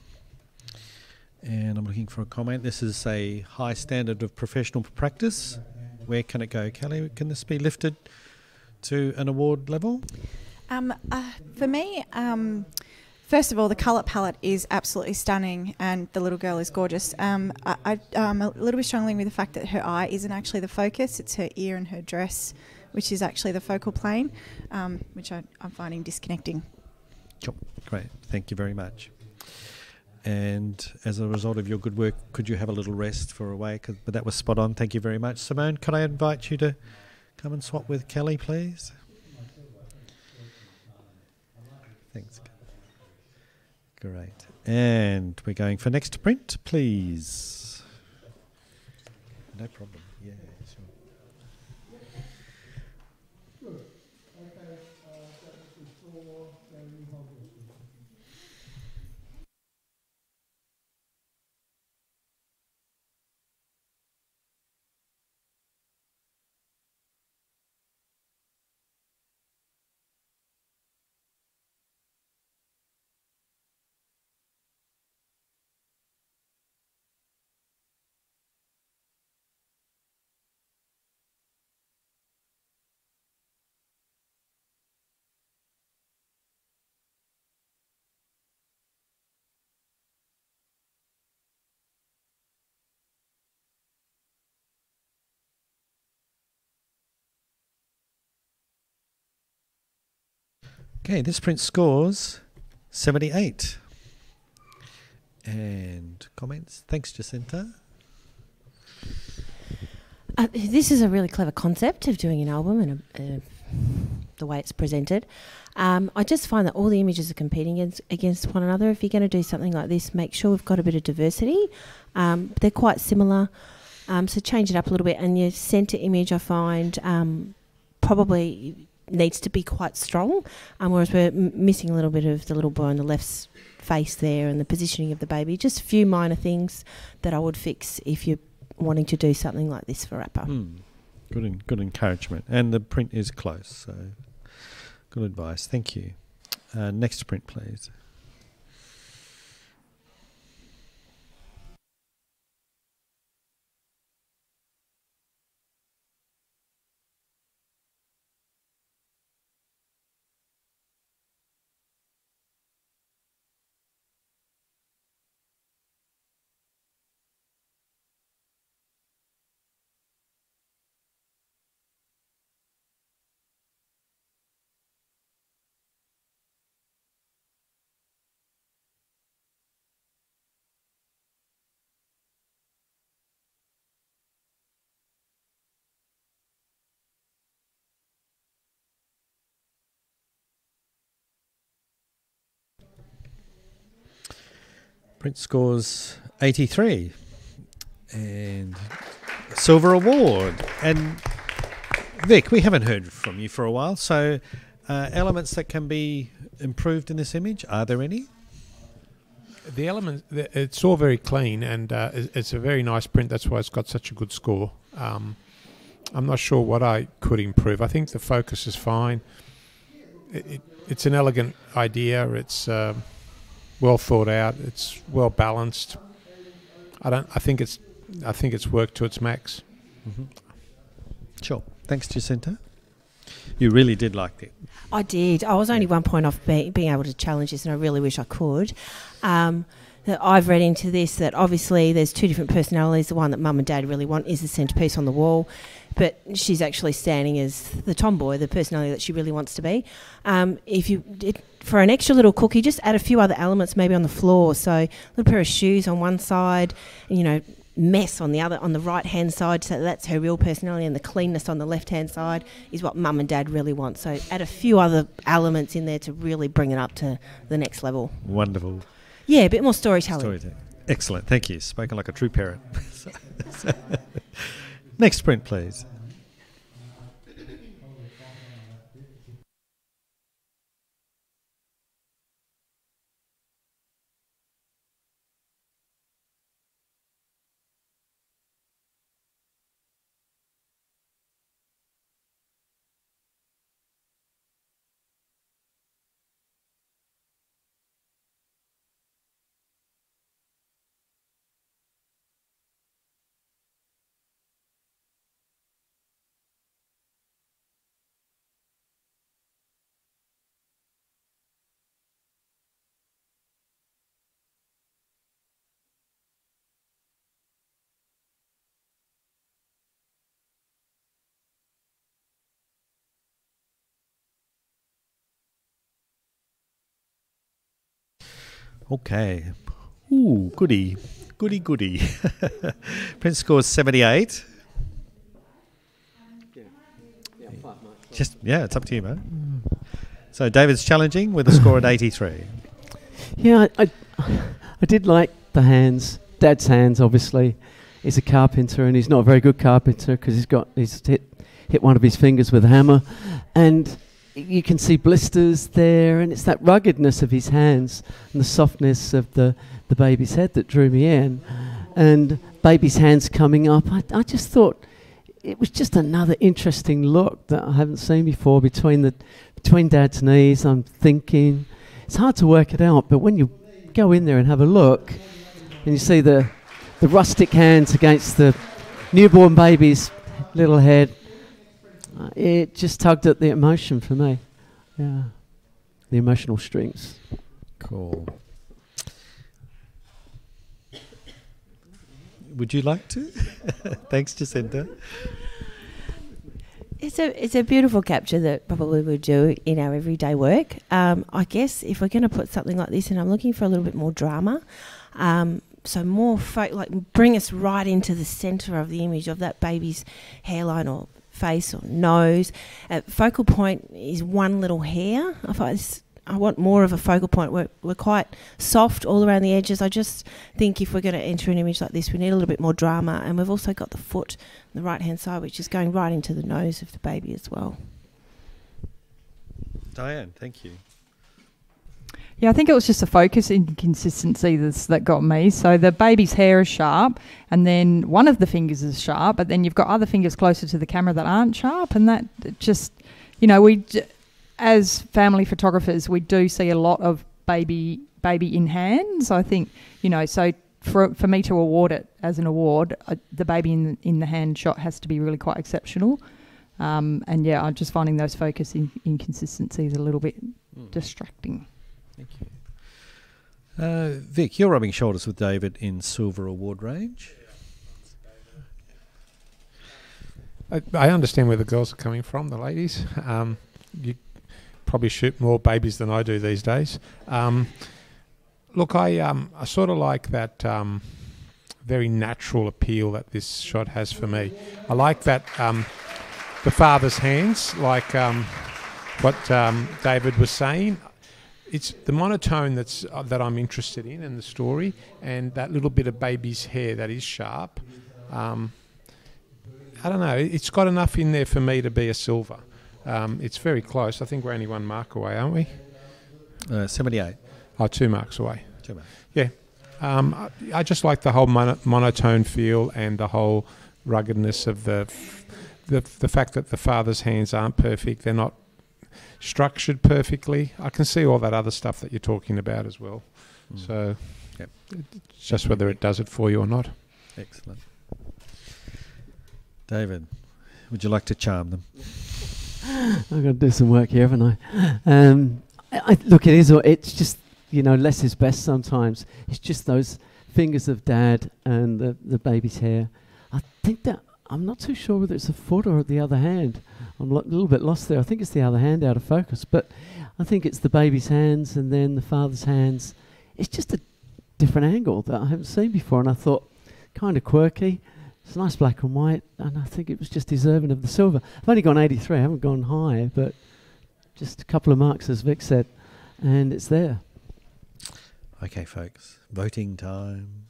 And I'm looking for a comment. This is a high standard of professional practice. Where can it go, Kelly? Can this be lifted to an award level? For me, first of all, the colour palette is absolutely stunning and the little girl is gorgeous. I'm a little bit struggling with the fact that her eye isn't actually the focus. It's her ear and her dress, which is actually the focal plane, which I'm finding disconnecting. Sure. Great. Thank you very much. And as a result of your good work, could you have a little rest for a way? But that was spot on. Thank you very much. Simone, could I invite you to come and swap with Kelly, please? Thanks. Great. And we're going for next print, please. No problem. Yeah, sure. Okay, this print scores 78. And comments? Thanks, Jacinta. This is a really clever concept of doing an album and the way it's presented. I just find that all the images are competing against one another. If you're going to do something like this, make sure we've got a bit of diversity. They're quite similar, so change it up a little bit. And your centre image, I find, probably needs to be quite strong, whereas we're missing a little bit of the little boy on the left's face there and the positioning of the baby. Just a few minor things that I would fix if you're wanting to do something like this for Rapper. Good encouragement. And the print is close, so good advice. Thank you. Next print, please. Print scores 83 and silver award. And Vic, we haven't heard from you for a while, so elements that can be improved in this image, are there any? The element, it's all very clean, and it's a very nice print. That's why it's got such a good score. I'm not sure what I could improve. I think the focus is fine. It's an elegant idea. It's well thought out. It's well balanced. I think it's worked to its max. Mm-hmm. Sure. Thanks, Jacinta. You really did like it. I did. I was only 1 point off being able to challenge this, and I really wish I could. That I've read into this that obviously there's two different personalities. The one that Mum and Dad really want is the centrepiece on the wall, but she's actually standing as the tomboy, the personality that she really wants to be. For an extra little cookie, just add a few other elements maybe on the floor. So a little pair of shoes on one side, mess on the other, on the right hand side, so that's her real personality, and the cleanness on the left hand side is what Mum and Dad really want. So add a few other elements in there to really bring it up to the next level. Wonderful. Yeah, a bit more storytelling. Excellent, thank you. Spoken like a true parent. Next print, please. Okay. Ooh, goody. Print scores 78. It's up to you, mate. So David's challenging with a score at 83. Yeah, I did like the hands. Dad's hands, obviously. He's a carpenter, and he's not a very good carpenter because he's hit one of his fingers with a hammer, and you can see blisters there, and it's that ruggedness of his hands and the softness of the baby's head that drew me in. And baby's hands coming up, I just thought it was just another interesting look that I haven't seen before between Dad's knees. I'm thinking, it's hard to work it out, but when you go in there and have a look, and you see the rustic hands against the newborn baby's little head, it just tugged at the emotion for me. Yeah. The emotional strings. Cool. Would you like to? Thanks, Jacinta. It's a beautiful capture that probably we do in our everyday work. I guess if we're going to put something like this in, I'm looking for a little bit more drama. So more bring us right into the centre of the image of that baby's hairline or face or nose. Focal point is one little hair. I want more of a focal point. We're quite soft all around the edges. I just think if we're going to enter an image like this, we need a little bit more drama. And we've also got the foot on the right-hand side, which is going right into the nose of the baby as well. Diane, thank you. Yeah, I think it was just a focus inconsistency that got me. So the baby's hair is sharp, and then one of the fingers is sharp, but then you've got other fingers closer to the camera that aren't sharp, and that just, as family photographers, we do see a lot of baby in hand. So I think, so for me to award it as an award, the baby in the hand shot has to be really quite exceptional. And yeah, I'm just finding those focus inconsistencies a little bit distracting. Thank you. Vic, you're rubbing shoulders with David in silver award range. I understand where the girls are coming from, the ladies. You probably shoot more babies than I do these days. Look, I sort of like that very natural appeal that this shot has for me. I like that the father's hands, like what David was saying. It's the monotone that I'm interested in the story, and that little bit of baby's hair that is sharp. I don't know. It's got enough in there for me to be a silver. It's very close. I think we're only 1 mark away, aren't we? 78. Oh, 2 marks away. 2 marks. Yeah. I just like the whole monotone feel and the whole ruggedness of the fact that the father's hands aren't perfect. They're not structured perfectly. I can see all that other stuff that you're talking about as well. So it's just whether it does it for you or not. Excellent. David, would you like to charm them? I've got to do some work here, haven't I? Look, it's just, less is best sometimes. It's just those fingers of Dad and the baby's hair. I think that, I'm not too sure whether it's a foot or the other hand. I'm a little bit lost there. I think it's the other hand out of focus, but I think it's the baby's hands and then the father's hands. It's just a different angle that I haven't seen before, and I thought, kind of quirky. It's nice black and white, and I think it was just deserving of the silver. I've only gone 83, I haven't gone high, but just a couple of marks, as Vic said, and it's there. Okay, folks, voting time.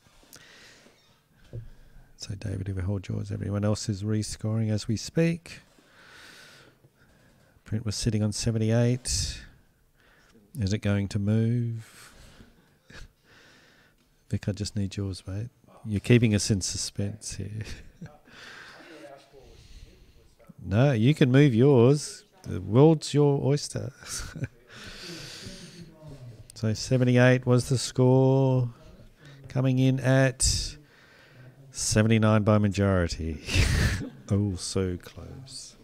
So David, if you hold yours, everyone else is rescoring as we speak. Print was sitting on 78. Is it going to move? Vic, I just need yours, mate. You're keeping us in suspense here. No, you can move yours. The world's your oyster. So 78 was the score. Coming in at 79 by majority. Oh, so close.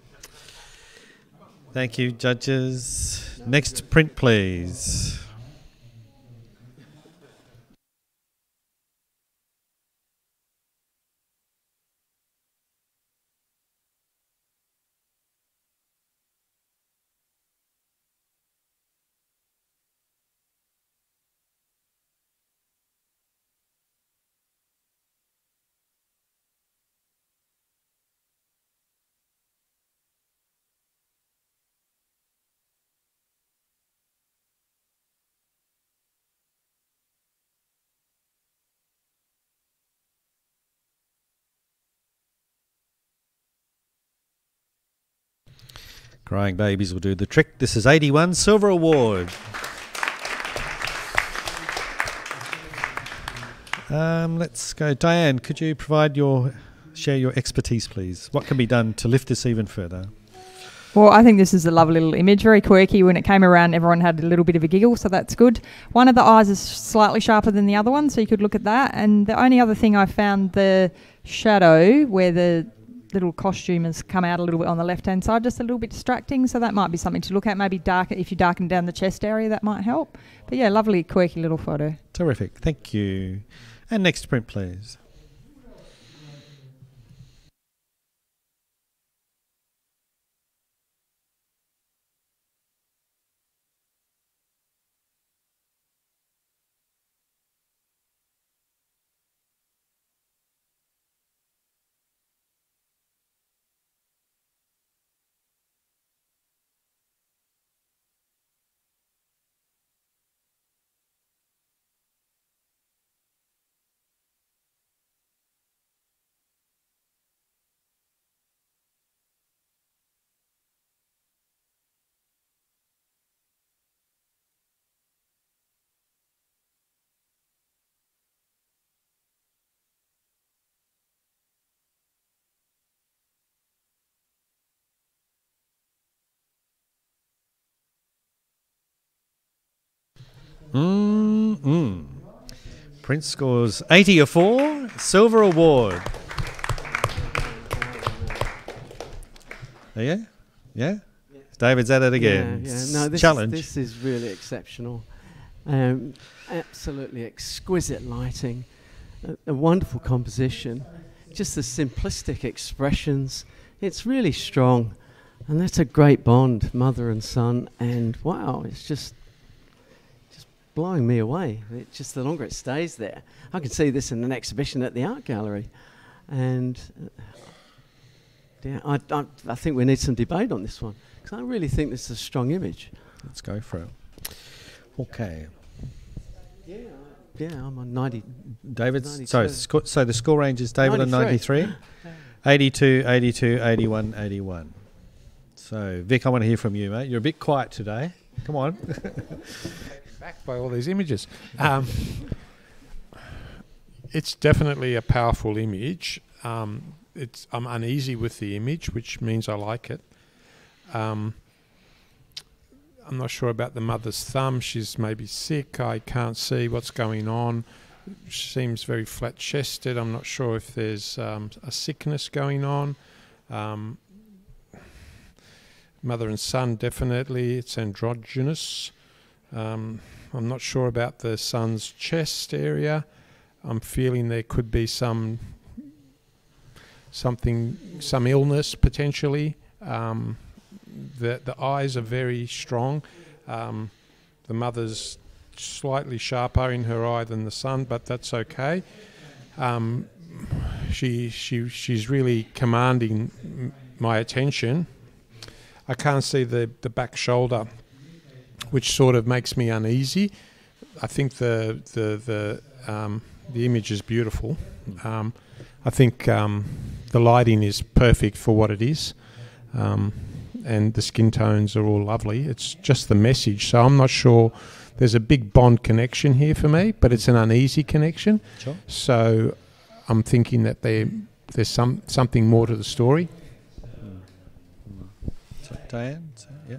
Thank you, judges. Next print, please. Crying babies will do the trick. This is 81 Silver Award. Let's go. Diane, could you share your expertise, please? What can be done to lift this even further? Well, I think this is a lovely little image, very quirky. When it came around, everyone had a little bit of a giggle, so that's good. One of the eyes is slightly sharper than the other one, so you could look at that. And the only other thing I found, the shadow where the little costume has come out a little bit on the left-hand side, just a little bit distracting, so that might be something to look at. Maybe if you darken down the chest area, that might help. But yeah, lovely, quirky little photo. Terrific, thank you. And next print, please. Prince scores 80 or 4, silver award. Yeah? Yeah? David's at it again. No, Challenge. This is really exceptional. Absolutely exquisite lighting, a wonderful composition, just the simplistic expressions. It's really strong, and that's a great bond, mother and son. And wow, it's just blowing me away. It just the longer it stays there, I can see this in an exhibition at the art gallery, and I think we need some debate on this one because I really think this is a strong image. Let's go for it. Okay. Yeah, I'm on 90. David's so the score range is David on 93, 82, 82, 81, 81. So Vic, I want to hear from you, mate. You're a bit quiet today. Come on. Back by all these images. It's definitely a powerful image. I'm uneasy with the image, which means I like it. I'm not sure about the mother's thumb. She's maybe sick. I can't see what's going on. She seems very flat-chested. I'm not sure if there's a sickness going on. Mother and son, definitely. It's androgynous. I'm not sure about the son's chest area. I'm feeling there could be some illness potentially. The eyes are very strong. The mother's slightly sharper in her eye than the son, but that's okay. She's really commanding my attention. I can't see the back shoulder, which sort of makes me uneasy. I think the image is beautiful. I think the lighting is perfect for what it is. And the skin tones are all lovely. It's just the message. So I'm not sure there's a big bond connection here for me, but it's an uneasy connection. Sure. So I'm thinking that there's something more to the story. So Diane, yeah.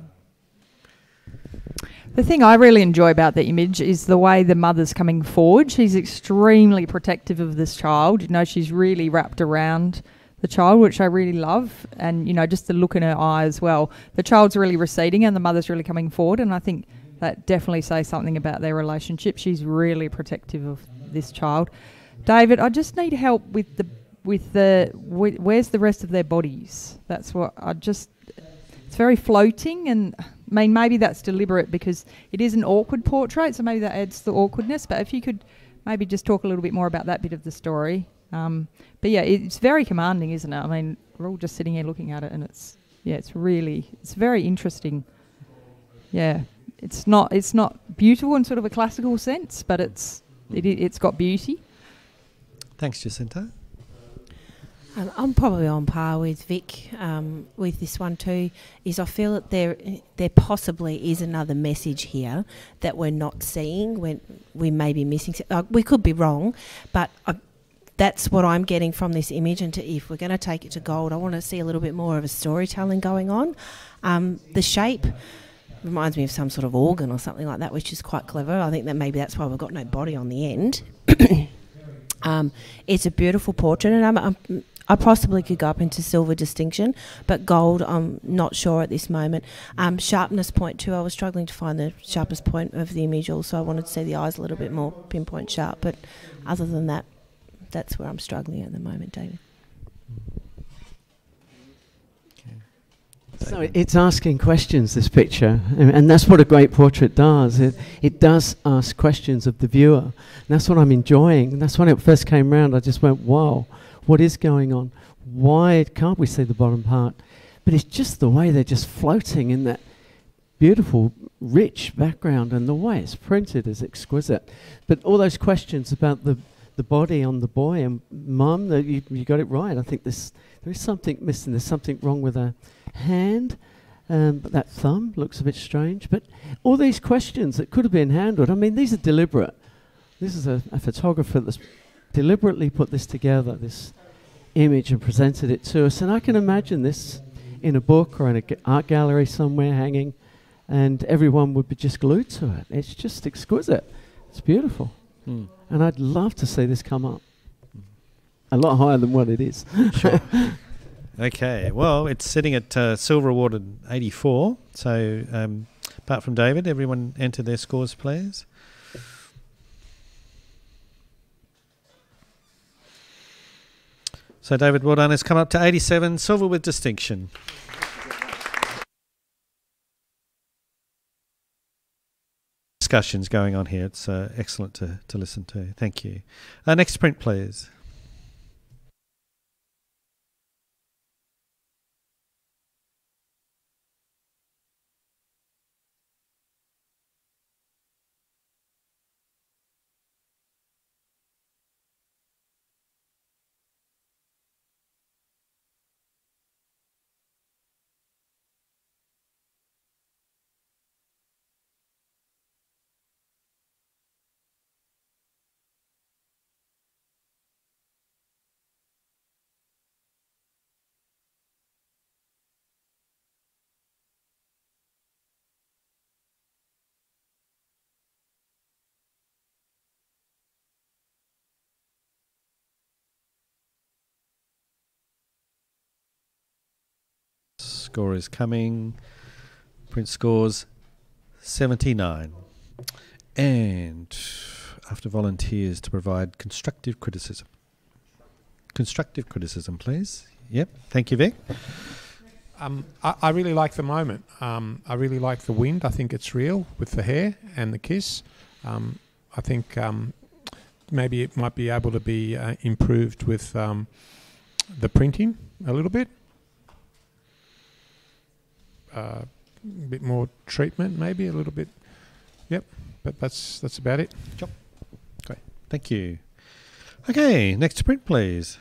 The thing I really enjoy about the image is the way the mother's coming forward. She's extremely protective of this child. You know, she's really wrapped around the child, which I really love, and just the look in her eye as well. The child's really receding and the mother's really coming forward, and I think that definitely says something about their relationship. She's really protective of this child. David, I just need help with where's the rest of their bodies? That's what it's very floating, and I mean maybe that's deliberate because it is an awkward portrait, so maybe that adds the awkwardness. But if you could maybe just talk a little bit more about that bit of the story. But yeah, it's very commanding, isn't it? I mean, we're all just sitting here looking at it, and it's very interesting. Yeah, it's not beautiful in sort of a classical sense, but it's got beauty. Thanks, Jacinta. I'm probably on par with Vic with this one too. Is I feel that there possibly is another message here that we're not seeing. When we may be missing. We could be wrong, but that's what I'm getting from this image. And if we're going to take it to gold, I want to see a little bit more of a storytelling going on. The shape reminds me of some sort of organ or something like that, which is quite clever. I think that maybe that's why we've got no body on the end. It's a beautiful portrait, and I possibly could go up into silver distinction, but gold I'm not sure at this moment. Sharpness point too, I was struggling to find the sharpest point of the image also. I wanted to see the eyes a little bit more pinpoint sharp, but other than that, that's where I'm struggling at the moment, David. So it's asking questions, this picture, and that's what a great portrait does. It does ask questions of the viewer, and that's what I'm enjoying. And that's when it first came round, I just went, wow, what is going on? Why can't we see the bottom part? But it's just the way they're just floating in that beautiful, rich background, and the way it's printed is exquisite. But all those questions about the body on the boy, and Mum, you got it right. I think there is something missing. There's something wrong with her hand. But that thumb looks a bit strange. But all these questions that could have been handled, I mean, these are deliberate. This is a photographer that's deliberately put this together, this image, and presented it to us. And I can imagine this in a book or in an art gallery somewhere hanging, and everyone would be just glued to it. It's just exquisite. It's beautiful. And I'd love to see this come up a lot higher than what it is. Sure. Okay, well, it's sitting at silver awarded 84. So, apart from David, everyone enter their scores, please. So, David, well done. Has come up to 87, silver with distinction. Discussions going on here. It's excellent to listen to. Thank you. Next print, please. Score is coming. Print scores 79. And after volunteers to provide constructive criticism. Constructive criticism, please. Yep. Thank you, Vic. I really like the moment. I really like the wind. I think it's real with the hair and the kiss. I think maybe it might be able to be improved with the printing a little bit. A bit more treatment, maybe a little bit. Yep, but that's about it. Sure. Great. Thank you. Okay, next print, please.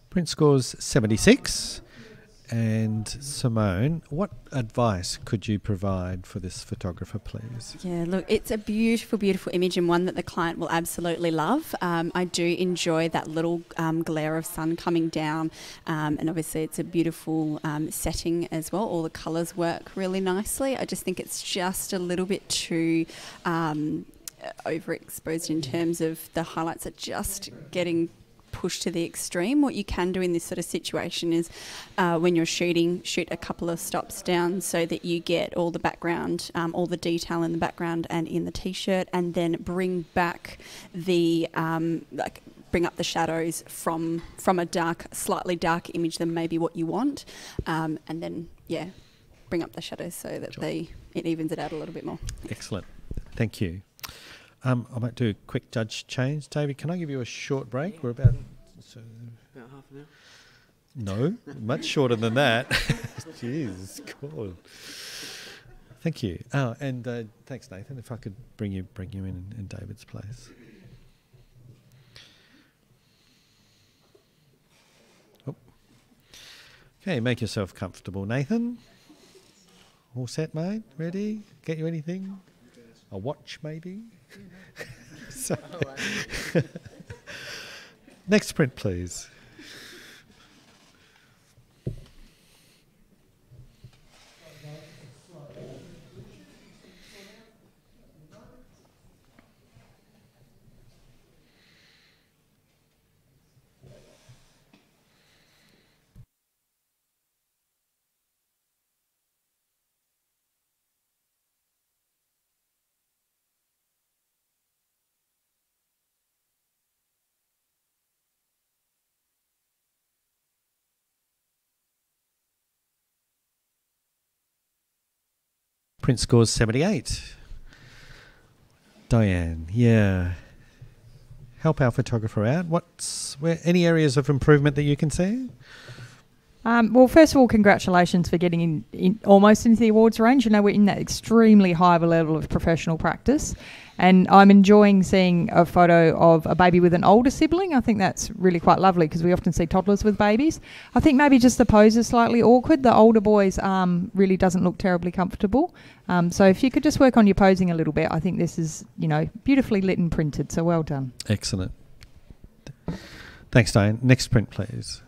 Print scores 76. And Simone, what advice could you provide for this photographer, please? Yeah, look, it's a beautiful, beautiful image and one that the client will absolutely love. I do enjoy that little glare of sun coming down, and obviously it's a beautiful setting as well. All the colours work really nicely. I just think it's just a little bit too overexposed in terms of the highlights are just getting pushed to the extreme. What you can do in this sort of situation is when you're shooting, shoot a couple of stops down so that you get all the background, all the detail in the background and in the t-shirt, and then bring back the bring up the shadows from a dark, slightly dark image than maybe what you want, and then bring up the shadows so that it evens it out a little bit more. Excellent. Thank you. I might do a quick judge change. David, can I give you a short break? We're about Half an hour. No, much shorter than that. Jeez, God. Thank you. Oh, and thanks, Nathan. If I could bring you in David's place. Oh. Okay, make yourself comfortable, Nathan. All set, mate? Ready? Get you anything? A watch, maybe? So next print, please. Print scores 78. Diane, yeah. Help our photographer out. Any areas of improvement that you can see? Well, first of all, congratulations for getting in almost into the awards range. You know, we're in that extremely high level of professional practice. And I'm enjoying seeing a photo of a baby with an older sibling. I think that's really quite lovely because we often see toddlers with babies. I think maybe just the pose is slightly awkward. The older boy's arm really doesn't look terribly comfortable. So if you could just work on your posing a little bit, I think this is, you know, beautifully lit and printed. So well done. Excellent. Thanks, Diane. Next print, please.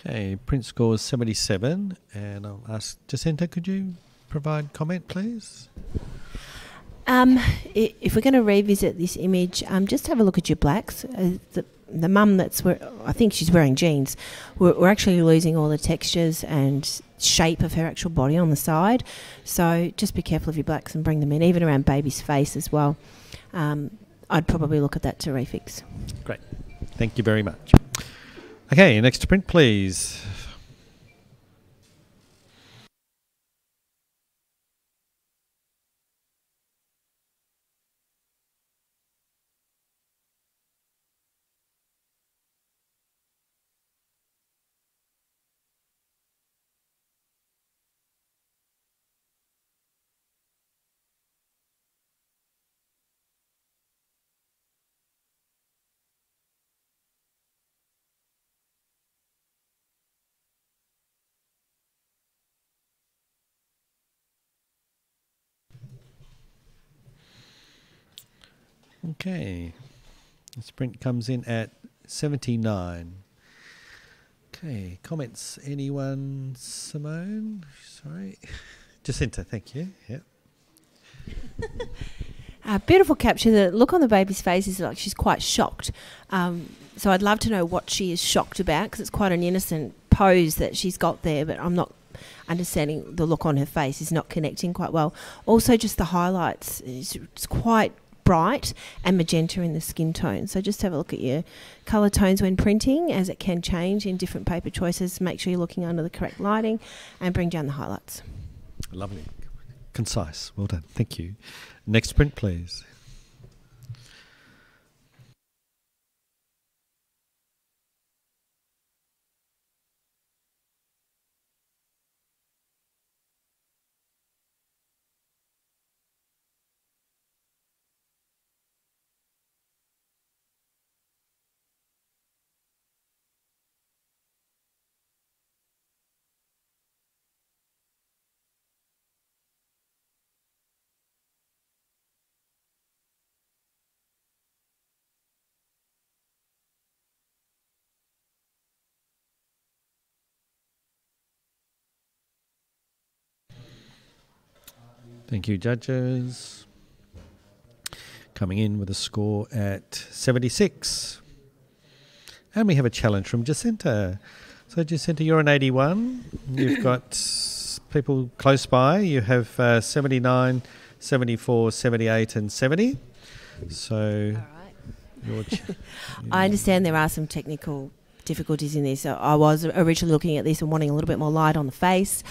Okay, print score is 77, and I'll ask Jacinta, could you provide comment, please? If we're going to revisit this image, just have a look at your blacks. The mum I think she's wearing jeans. We're actually losing all the textures and shape of her actual body on the side. So just be careful of your blacks and bring them in, even around baby's face as well. I'd probably look at that to refix. Great. Thank you very much. Okay, next print, please. Okay, the sprint comes in at 79. Okay, comments, anyone? Simone? Sorry. Jacinta, thank you. Yep. Beautiful capture. The look on the baby's face is like she's quite shocked. So I'd love to know what she is shocked about, because it's quite an innocent pose that she's got there, but I'm not understanding the look on her face is not connecting quite well. Also, just the highlights. It's quite bright and magenta in the skin tone. So just have a look at your colour tones when printing, as it can change in different paper choices. Make sure you're looking under the correct lighting and bring down the highlights. Lovely. Concise. Well done. Thank you. Next print, please. Thank you, judges. Coming in with a score at 76. And we have a challenge from Jacinta. So, Jacinta, you're an 81. You've got people close by. You have 79, 74, 78 and 70. So, all right. I understand there are some technical difficulties in this. I was originally looking at this and wanting a little bit more light on the face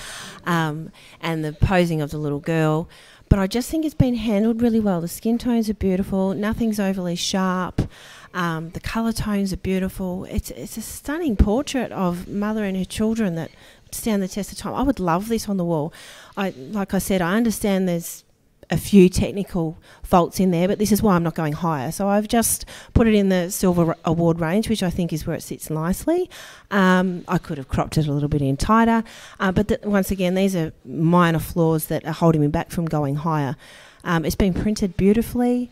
and the posing of the little girl, but I just think it's been handled really well. The skin tones are beautiful, nothing's overly sharp, the colour tones are beautiful. It's a stunning portrait of mother and her children that stand the test of time. I would love this on the wall. Like I said, I understand there's a few technical faults in there, but this is why I'm not going higher. So I've just put it in the silver award range, which I think is where it sits nicely. I could have cropped it a little bit in tighter, but once again, these are minor flaws that are holding me back from going higher. It's been printed beautifully.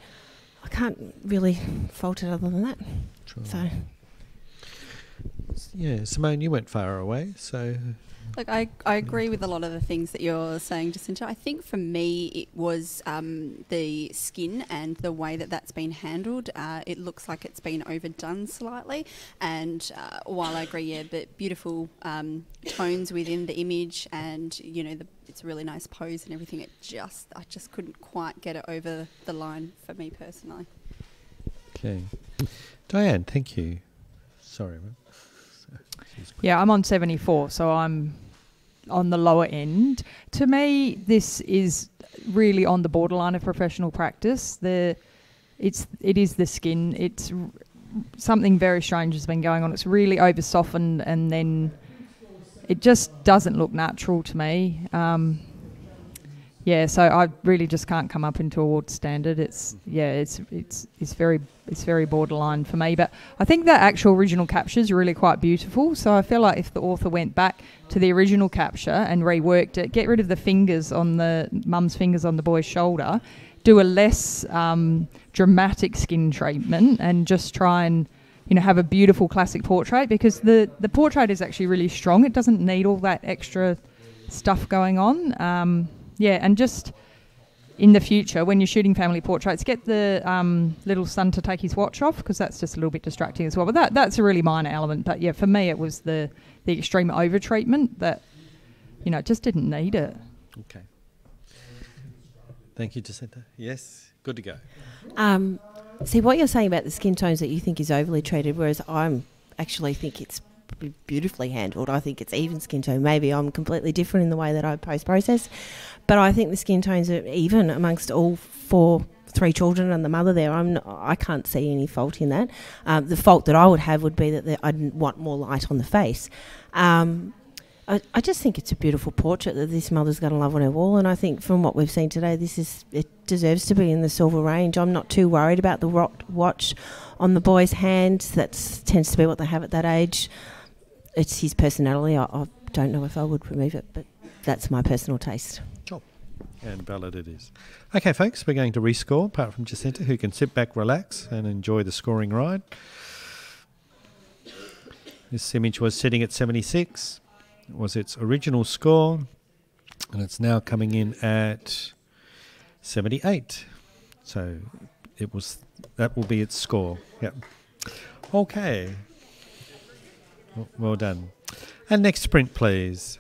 I can't really fault it other than that. Sure. So, Yeah, Simone, you went far away, so Look, I agree with a lot of the things that you're saying, Jacinta. I think for me it was the skin and the way that that's been handled. It looks like it's been overdone slightly. And while I agree, yeah, but beautiful tones within the image, and you know, it's a really nice pose and everything. I just couldn't quite get it over the line for me personally. okay. Diane, thank you. Sorry, man. Yeah, I'm on 74, so I'm on the lower end. To me, this is really on the borderline of professional practice. It is the skin. It's something very strange has been going on. It's really over softened, and then it just doesn't look natural to me. Yeah, so I really just can't come up into award standard. It's very borderline for me. But I think that actual original capture is really quite beautiful. So I feel like if the author went back to the original capture and reworked it, get rid of the fingers on the mum's fingers on the boy's shoulder, do a less dramatic skin treatment, and just try and have a beautiful classic portrait, because the portrait is actually really strong. It doesn't need all that extra stuff going on. And just in the future, when you're shooting family portraits, get the little son to take his watch off, because that's just a little bit distracting as well. But that's a really minor element. But yeah, for me, it was the extreme over treatment that just didn't need it. Okay. Thank you, Jacinta. Yes, good to go. See, what you're saying about the skin tones that you think is overly treated, whereas I'm actually think it's beautifully handled. I think it's even skin tone. Maybe I'm completely different in the way that I post-process, but I think the skin tones are even amongst all three children and the mother there. I can't see any fault in that. The fault that I would have would be that I'd want more light on the face. I just think it's a beautiful portrait that this mother's going to love on her wall, and I think from what we've seen today, it deserves to be in the silver range. I'm not too worried about the watch on the boy's hand. That tends to be what they have at that age. It's his personality. I don't know if I would remove it, but that's my personal taste. Sure. And valid it is. Okay, folks, we're going to rescore, apart from Jacinta, who can sit back, relax, and enjoy the scoring ride. This image was sitting at 76. It was its original score, and it's now coming in at 78. So that will be its score. Yep. Okay. Well done. And next sprint, please.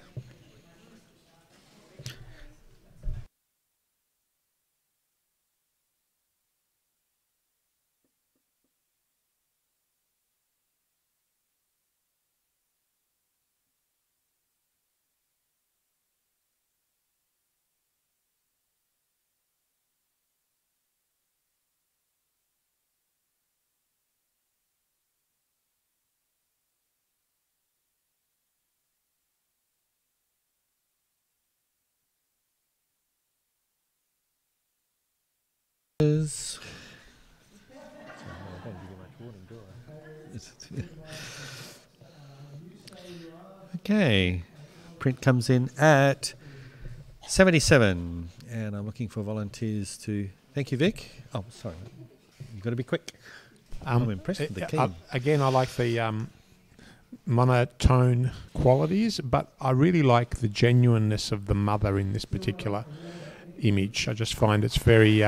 Okay, print comes in at 77, and I'm looking for volunteers to. Thank you, Vic. Oh, sorry, you've got to be quick. I'm impressed with the key. Again, I like the monotone qualities, but I really like the genuineness of the mother in this particular image. I just find it's very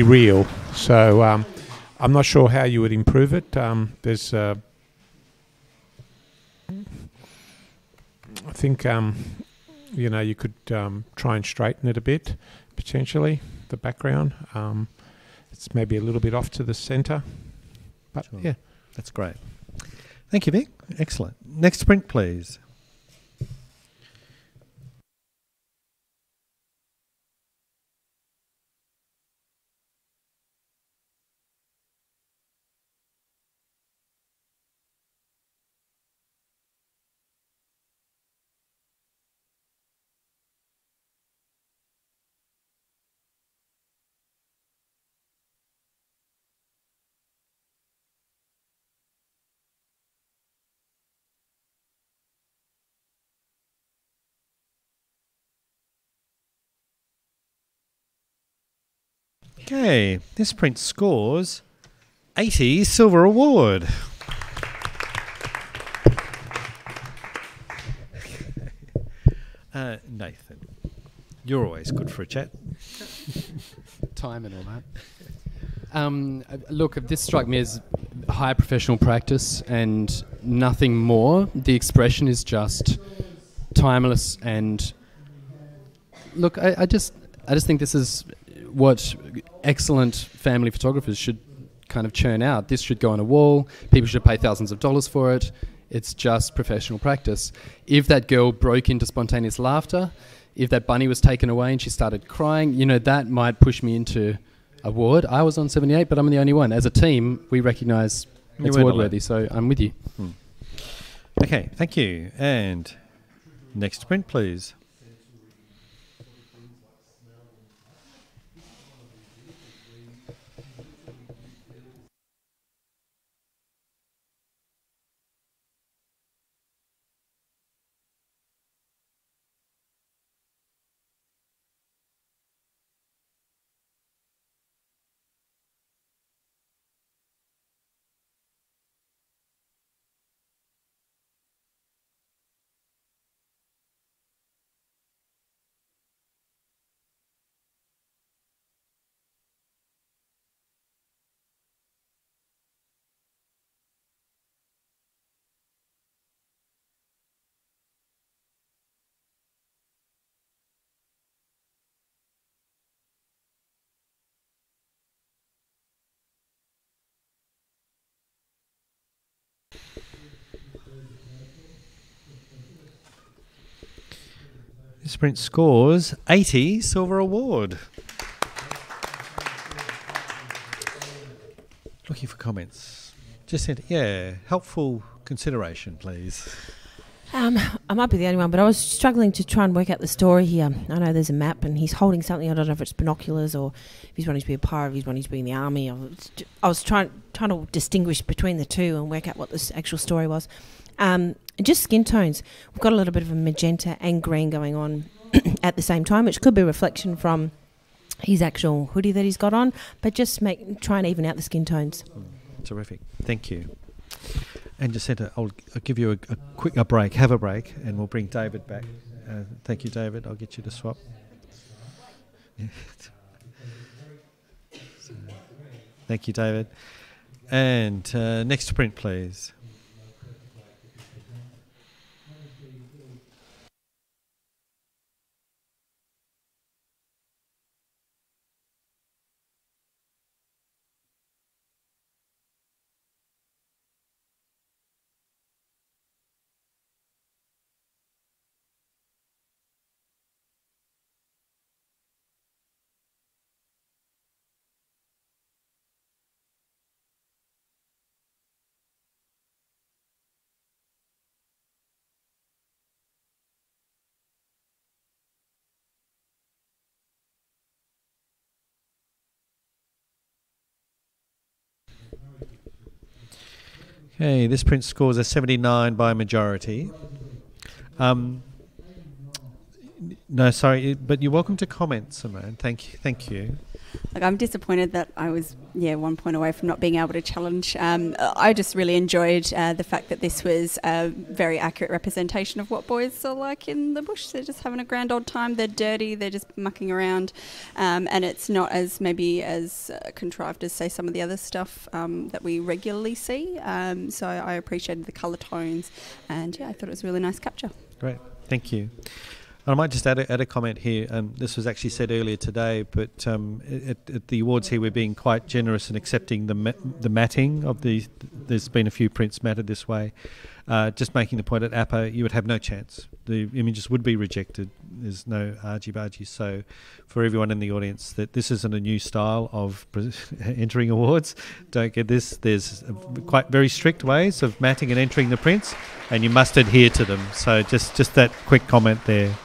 real. So I'm not sure how you would improve it. There's, I think, you could try and straighten it a bit, potentially, the background. It's maybe a little bit off to the centre, but sure. Yeah. That's great. Thank you, Vic. Excellent. Next print, please. Okay, this print scores 80 Silver Award. Nathan, you're always good for a chat. Time and all that. Look, this struck me as high professional practice and nothing more. The expression is just timeless, and look, I just think this is what excellent family photographers should kind of churn out. This should go on a wall. People should pay thousands of dollars for it. It's just professional practice. If that girl broke into spontaneous laughter, if that bunny was taken away and she started crying, you know, that might push me into award. I was on 78, but I'm the only one. As a team, we recognise it's award-worthy, so I'm with you. Okay, thank you. And next print, please. This print scores 80 Silver Award. Looking for comments. Just said, yeah, helpful consideration, please. I might be the only one, but I was struggling to try and work out the story here. I know there's a map and he's holding something. I don't know if it's binoculars or if he's wanting to be a pirate, if he's wanting to be in the army. I was trying to distinguish between the two and work out what this actual story was. Just skin tones. We've got a little bit of a magenta and green going on at the same time, which could be a reflection from his actual hoodie that he's got on, but just try and even out the skin tones. Terrific. Thank you. And Jacinta, I'll give you a quick break, have a break, and we'll bring David back. Thank you, David. I'll get you to swap. Yeah. Thank you, David. And next print, please. Okay, this print scores a 79 by majority. No, sorry, but you're welcome to comment, Simone. Thank you. Like, I'm disappointed that I was 1 point away from not being able to challenge. I just really enjoyed the fact that this was a very accurate representation of what boys are like in the bush. They're just having a grand old time. They're dirty. They're just mucking around, and it's not as contrived as, say, some of the other stuff that we regularly see. So I appreciated the colour tones, and I thought it was a really nice capture. Great, thank you. I might just add a comment here. This was actually said earlier today, but at the awards here, we're being quite generous in accepting the matting of the. There's been a few prints matted this way. Just making the point at APA, you would have no chance. The images would be rejected. There's no argy-bargy. So, for everyone in the audience, that this isn't a new style of entering awards. Don't get this. There's quite very strict ways of matting and entering the prints, and you must adhere to them. So, just that quick comment there.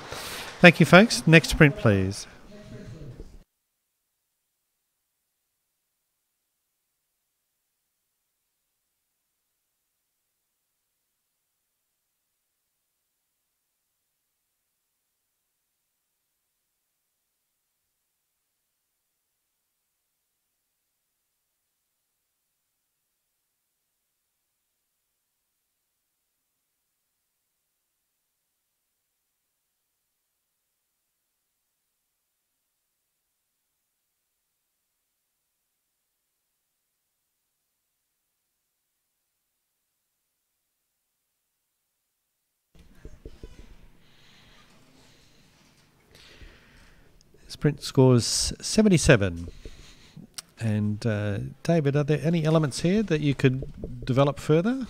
Thank you, folks. Next print, please. Sprint scores 77. And David, are there any elements here that you could develop further?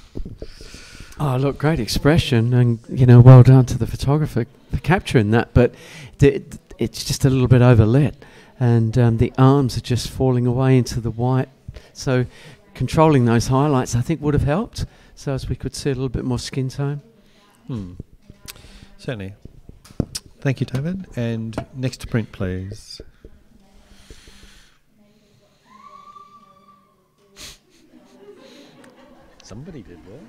Oh, look, great expression, and well done to the photographer for capturing that. But it's just a little bit overlit, and the arms are just falling away into the white. So controlling those highlights, I think, would have helped, so as we could see a little bit more skin tone. Certainly. Thank you, David. And next to print, please. Somebody did well.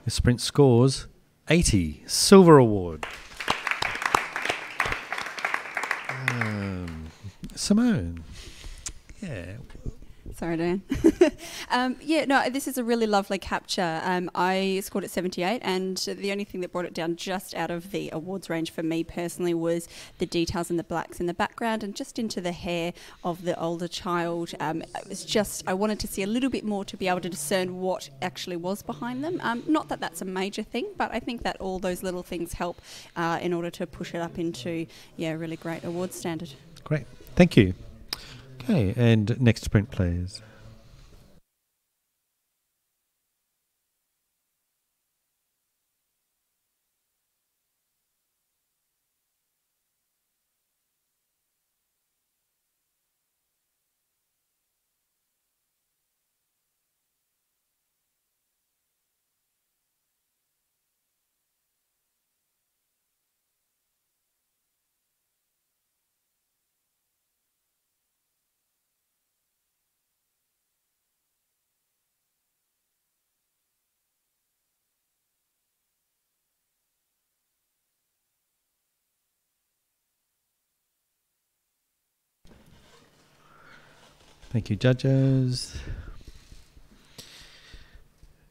The sprint scores 80. Silver award. Simone. Yeah. Sorry, Dan. This is a really lovely capture. I scored at 78, and the only thing that brought it down just out of the awards range for me personally was the details and the blacks in the background and just into the hair of the older child. It was just, I wanted to see a little bit more to be able to discern what actually was behind them. Not that that's a major thing, but I think that all those little things help in order to push it up into, a really great awards standard. Great. Thank you. Okay, and next print, please. Thank you, judges.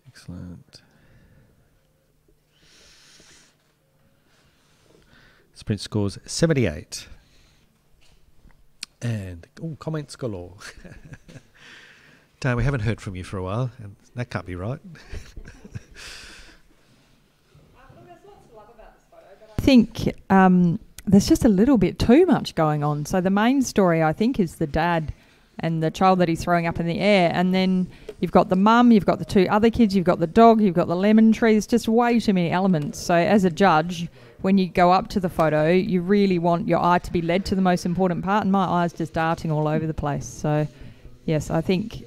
Excellent. Sprint scores 78. And, comments galore. Dan, we haven't heard from you for a while, and that can't be right. I think there's just a little bit too much going on. So the main story, I think, is the dad and the child that he's throwing up in the air. And then you've got the mum, you've got the two other kids, you've got the dog, you've got the lemon tree. There's just way too many elements. So as a judge, when you go up to the photo, you really want your eye to be led to the most important part. And my eye's just darting all over the place. So, yes, I think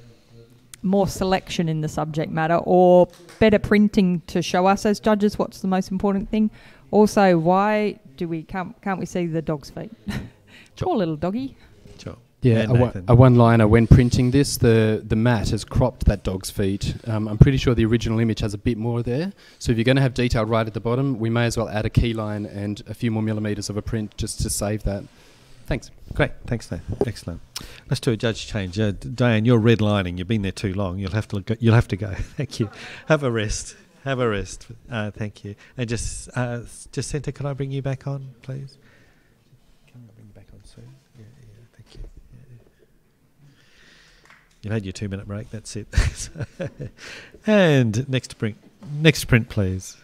more selection in the subject matter or better printing to show us as judges what's the most important thing. Also, why do we can't we see the dog's feet? Poor little doggy. Sure. Yeah, a one-liner. When printing this, the mat has cropped that dog's feet. I'm pretty sure the original image has a bit more there. So if you're going to have detail right at the bottom, we may as well add a key line and a few more millimetres of a print just to save that. Thanks. Great. Thanks, Nathan. Excellent. Let's do a judge change. Diane, you're redlining. You've been there too long. You'll have to go. Thank you. Have a rest. Thank you. And Jacinta, can I bring you back on, please? Can I bring you back on soon? Yeah, thank you. Yeah. You've had your 2-minute break. That's it. And next print, please.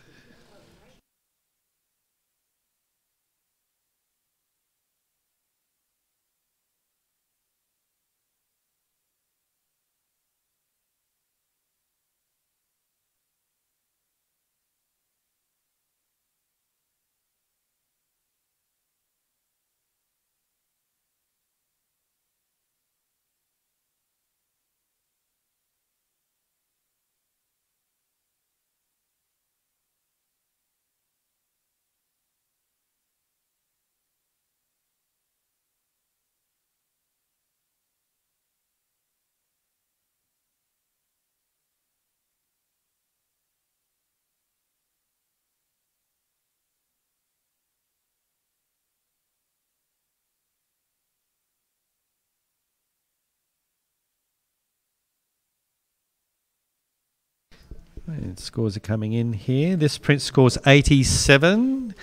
And scores are coming in here. This print scores 87,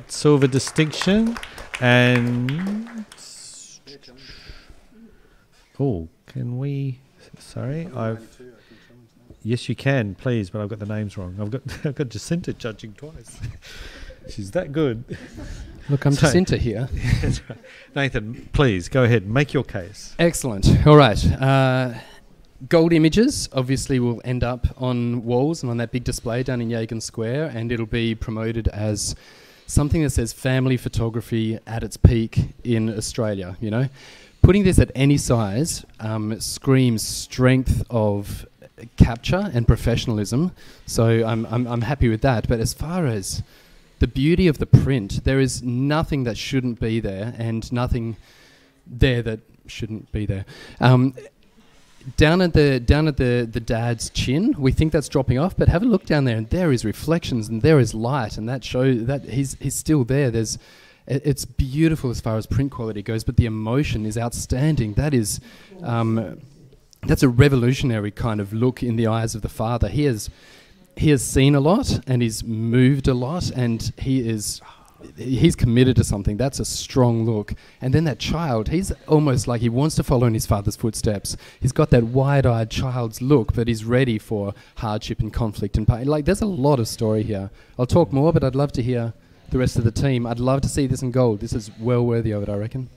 silver distinction, and can we? Sorry, Yes, you can, please, but I've got the names wrong. I've got Jacinta judging twice. She's that good. Look, I'm Jacinta here. That's right. Nathan, please go ahead and make your case. Excellent. All right. Gold images obviously will end up on walls and on that big display down in Yagan Square, and it'll be promoted as something that says family photography at its peak in Australia. You know, putting this at any size screams strength of capture and professionalism. So I'm happy with that. But as far as the beauty of the print, there is nothing that shouldn't be there, and nothing there that shouldn't be there. Down at the dad's chin, we think that's dropping off, but have a look down there, and there is reflections, and there is light, and that shows that he's still there. It's beautiful as far as print quality goes, but the emotion is outstanding. That is, that's a revolutionary kind of look in the eyes of the father. He has seen a lot, and he's moved a lot, and he's committed to something. That's a strong look. And then that child, he's almost like he wants to follow in his father's footsteps. He's got that wide-eyed child's look, but he's ready for hardship and conflict and pain. Like, there's a lot of story here. I'll talk more, but I'd love to hear the rest of the team. I'd love to see this in gold. This is well worthy of it, I reckon.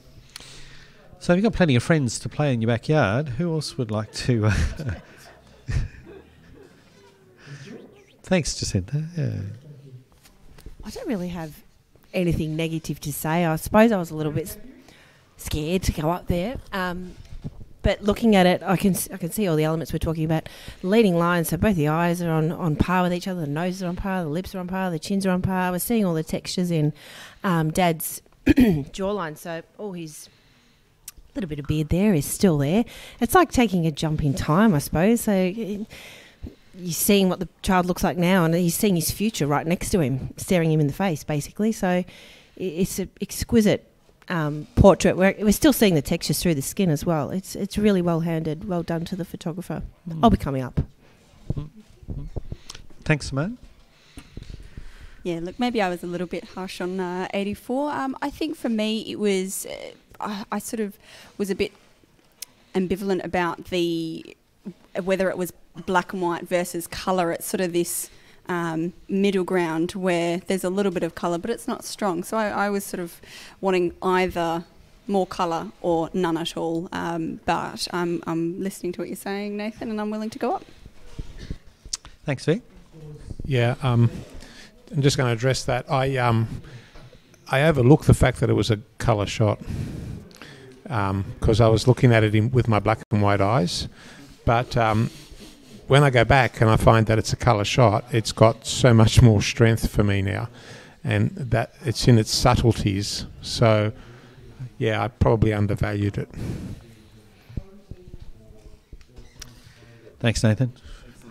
So you've got plenty of friends to play in your backyard. Who else would like to... Thanks, Jacinta. Yeah. I don't really have anything negative to say. I suppose I was a little bit scared to go up there. But looking at it, I can see all the elements we're talking about. Leading lines, so both the eyes are on par with each other, the noses are on par, the lips are on par, the chins are on par. We're seeing all the textures in Dad's jawline. So, his little bit of beard there is still there. It's like taking a jump in time, I suppose. So you're seeing what the child looks like now, and he's seeing his future right next to him, staring him in the face, basically. So it's an exquisite portrait. We're still seeing the textures through the skin as well. It's really well handed, well done to the photographer. I'll be coming up. Thanks, Simone. Yeah, look, maybe I was a little bit harsh on 84. I think for me it was, I sort of was a bit ambivalent about whether it was black and white versus colour. It's sort of this middle ground where there's a little bit of colour, but it's not strong. So I was sort of wanting either more colour or none at all. But I'm listening to what you're saying, Nathan, and I'm willing to go up. Thanks, Vic. Yeah, I'm just going to address that. I overlooked the fact that it was a colour shot because I was looking at it with my black and white eyes. But when I go back and I find that it's a colour shot, it's got so much more strength for me now, and that it's in its subtleties. So, yeah, I probably undervalued it. Thanks, Nathan.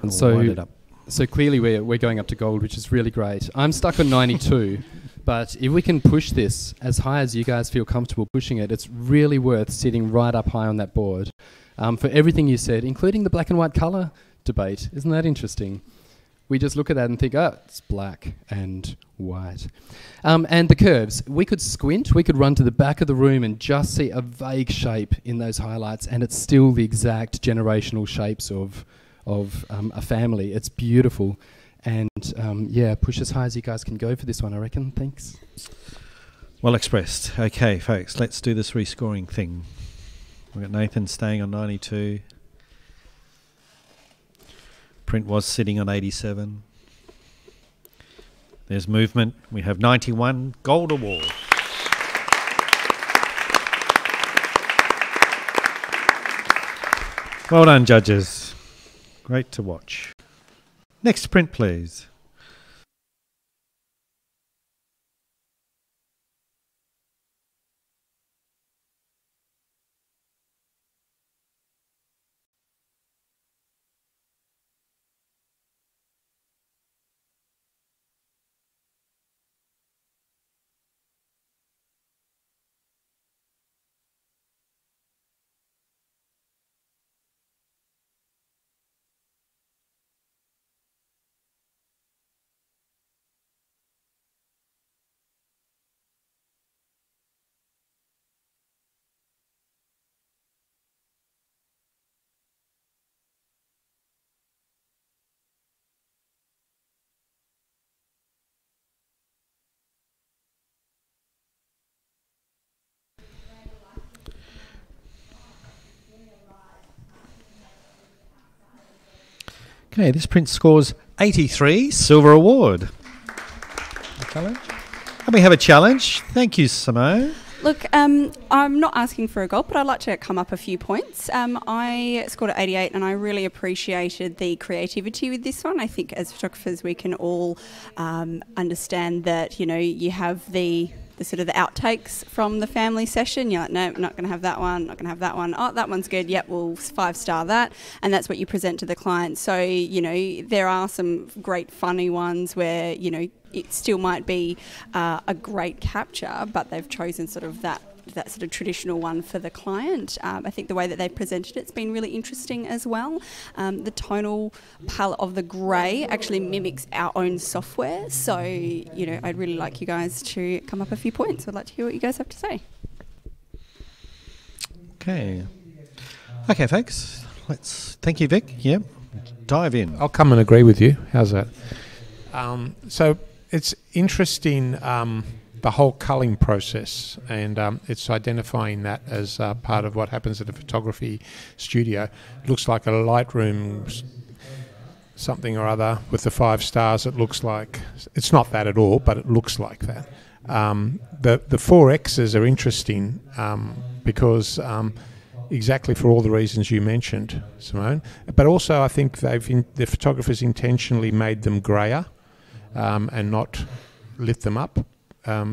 And So clearly we're going up to gold, which is really great. I'm stuck on 92, but if we can push this as high as you guys feel comfortable pushing it, it's really worth sitting right up high on that board. For everything you said, including the black and white colour debate. Isn't that interesting? We just look at that and think, it's black and white. And the curves, we could squint, we could run to the back of the room and just see a vague shape in those highlights, and it's still the exact generational shapes of a family. It's beautiful. And push as high as you guys can go for this one, I reckon. Thanks. Well expressed. Okay, folks, let's do this rescoring thing. We've got Nathan staying on 92. Print was sitting on 87. There's movement. We have 91. Gold award. Well done, judges. Great to watch. Next print, please. Okay, this print scores 83, silver award. Challenge. And we have a challenge. Thank you, Simone. Look, I'm not asking for a gold, but I'd like to come up a few points. I scored at 88, and I really appreciated the creativity with this one. I think as photographers, we can all understand that, you know, you have the sort of the outtakes from the family session. You're like, no, I'm not going to have that one, not going to have that one. Oh, that one's good. Yep, we'll 5-star that. And that's what you present to the client. So, you know, there are some great funny ones where, you know, it still might be a great capture, but they've chosen sort of that sort of traditional one for the client. I think the way that they've presented it's been really interesting as well. The tonal palette of the grey actually mimics our own software. So, you know, I'd really like you guys to come up a few points. I'd like to hear what you guys have to say. Okay. Okay, folks. Thank you, Vic. Yep. Dive in. I'll come and agree with you. How's that? So it's interesting, the whole culling process, and it's identifying that as part of what happens at a photography studio. It looks like a Lightroom something or other with the 5 stars. It looks like, it's not that at all, but it looks like that. The 4 X's are interesting because exactly for all the reasons you mentioned, Simone, but also I think the photographers intentionally made them greyer and not lit them up.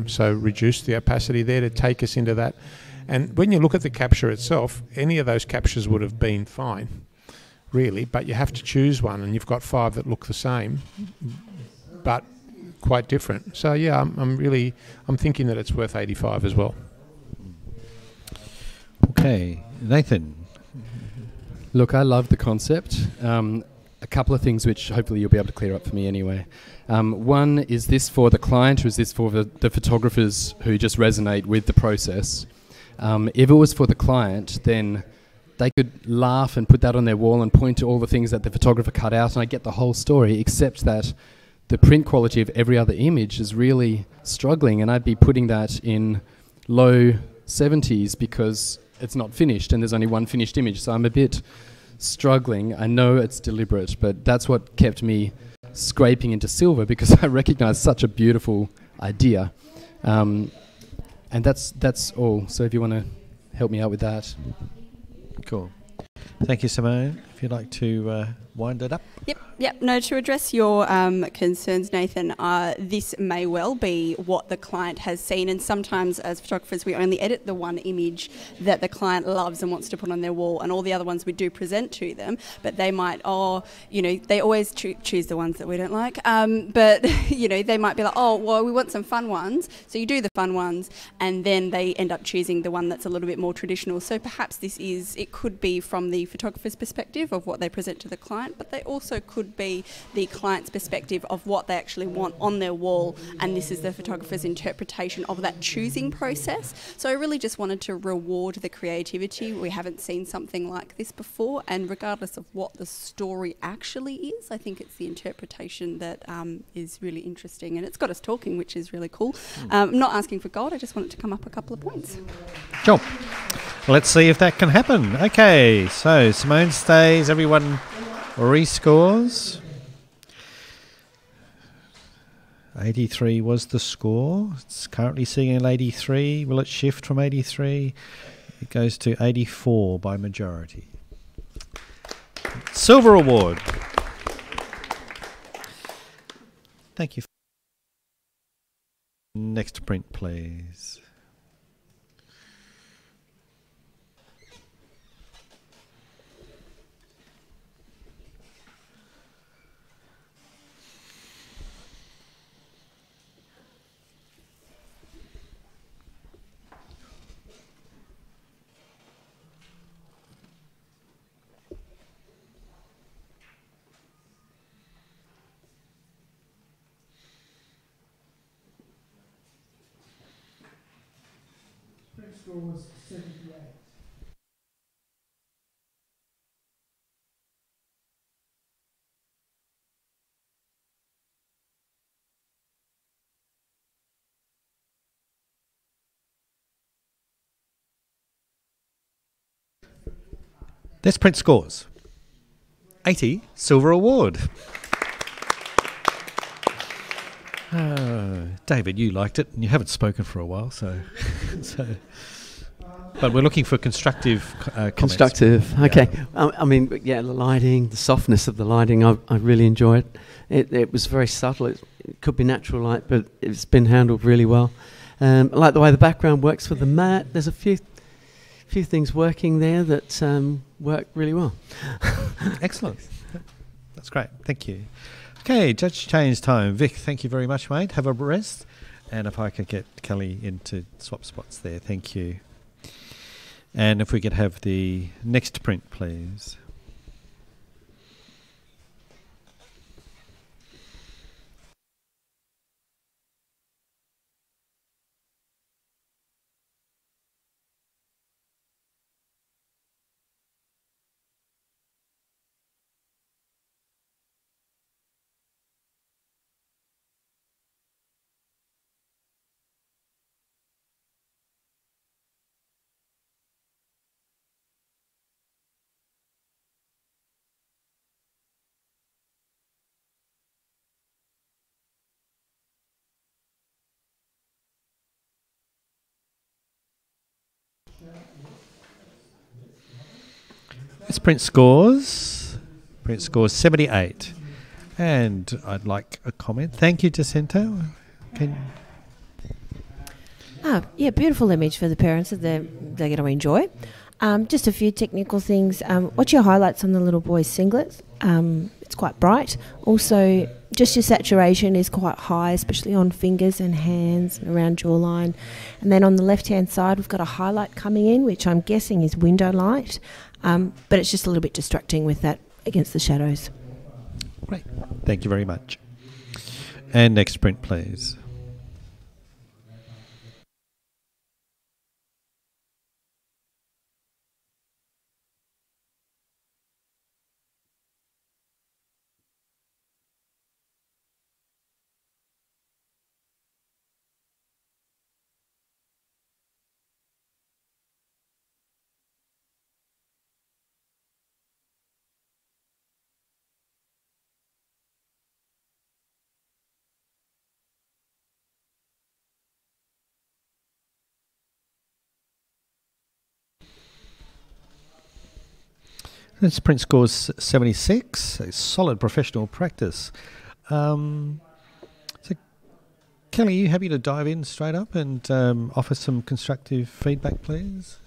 So reduce the opacity there to take us into that. And when you look at the capture itself, any of those captures would have been fine, really, but you have to choose one, and you've got 5 that look the same, but quite different. So yeah, I'm thinking that it's worth 85 as well. Okay, Nathan. Look, I love the concept. A couple of things which hopefully you'll be able to clear up for me anyway. One, is this for the client, or is this for the photographers who just resonate with the process? If it was for the client, then they could laugh and put that on their wall and point to all the things that the photographer cut out, and I get the whole story, except that the print quality of every other image is really struggling, and I'd be putting that in low 70s because it's not finished and there's only one finished image, so I'm a bit struggling. I know it's deliberate, but that's what kept me scraping into silver, because I recognise such a beautiful idea, and that's all. So if you want to help me out with that. Cool. Thank you, Simone. If you'd like to wind it up. Yep. No, to address your concerns, Nathan, this may well be what the client has seen, and sometimes as photographers we only edit the one image that the client loves and wants to put on their wall, and all the other ones we do present to them, but they might, they always choose the ones that we don't like, but they might be like, oh, well, we want some fun ones, so you do the fun ones, and then they end up choosing the one that's a little bit more traditional. So perhaps it could be from the photographer's perspective of what they present to the client, but they also could be the client's perspective of what they actually want on their wall, and this is the photographer's interpretation of that choosing process. So I really just wanted to reward the creativity. We haven't seen something like this before, and regardless of what the story actually is, I think it's the interpretation that is really interesting, and it's got us talking, which is really cool. I'm not asking for gold, I just wanted to come up a couple of points. Sure. Let's see if that can happen. Okay, so Simone stays, everyone rescores. 83 was the score. It's currently sitting at 83. Will it shift from 83? It goes to 84 by majority. Silver award. Thank you. Next print, please. Score was 78. Let's print scores. 80 Silver Award. David, you liked it, and you haven't spoken for a while, so but we're looking for constructive comments. Constructive, okay. I mean, the lighting, the softness of the lighting, I really enjoy it. It was very subtle. It could be natural light, but it's been handled really well. I like the way the background works with the mat. There's a few things working there that work really well. Excellent. That's great. Thank you. Okay, judge change time. Vic, thank you very much, mate. Have a rest. And if I could get Kelly into swap spots there, thank you. And if we could have the next print, please. Let's print scores. Print scores 78. And I'd like a comment. Thank you, Jacinta. Yeah, beautiful image for the parents that they're going to enjoy. Just a few technical things. What's your highlights on the little boy's singlet? It's quite bright. Also, just your saturation is quite high, especially on fingers and hands and around jawline. And then on the left-hand side, we've got a highlight coming in, which I'm guessing is window light. But it's just a little bit distracting with that against the shadows. Great. Thank you very much. And next print, please. This print scores 76. A solid professional practice. So, Kelly, are you happy to dive in straight up and offer some constructive feedback, please?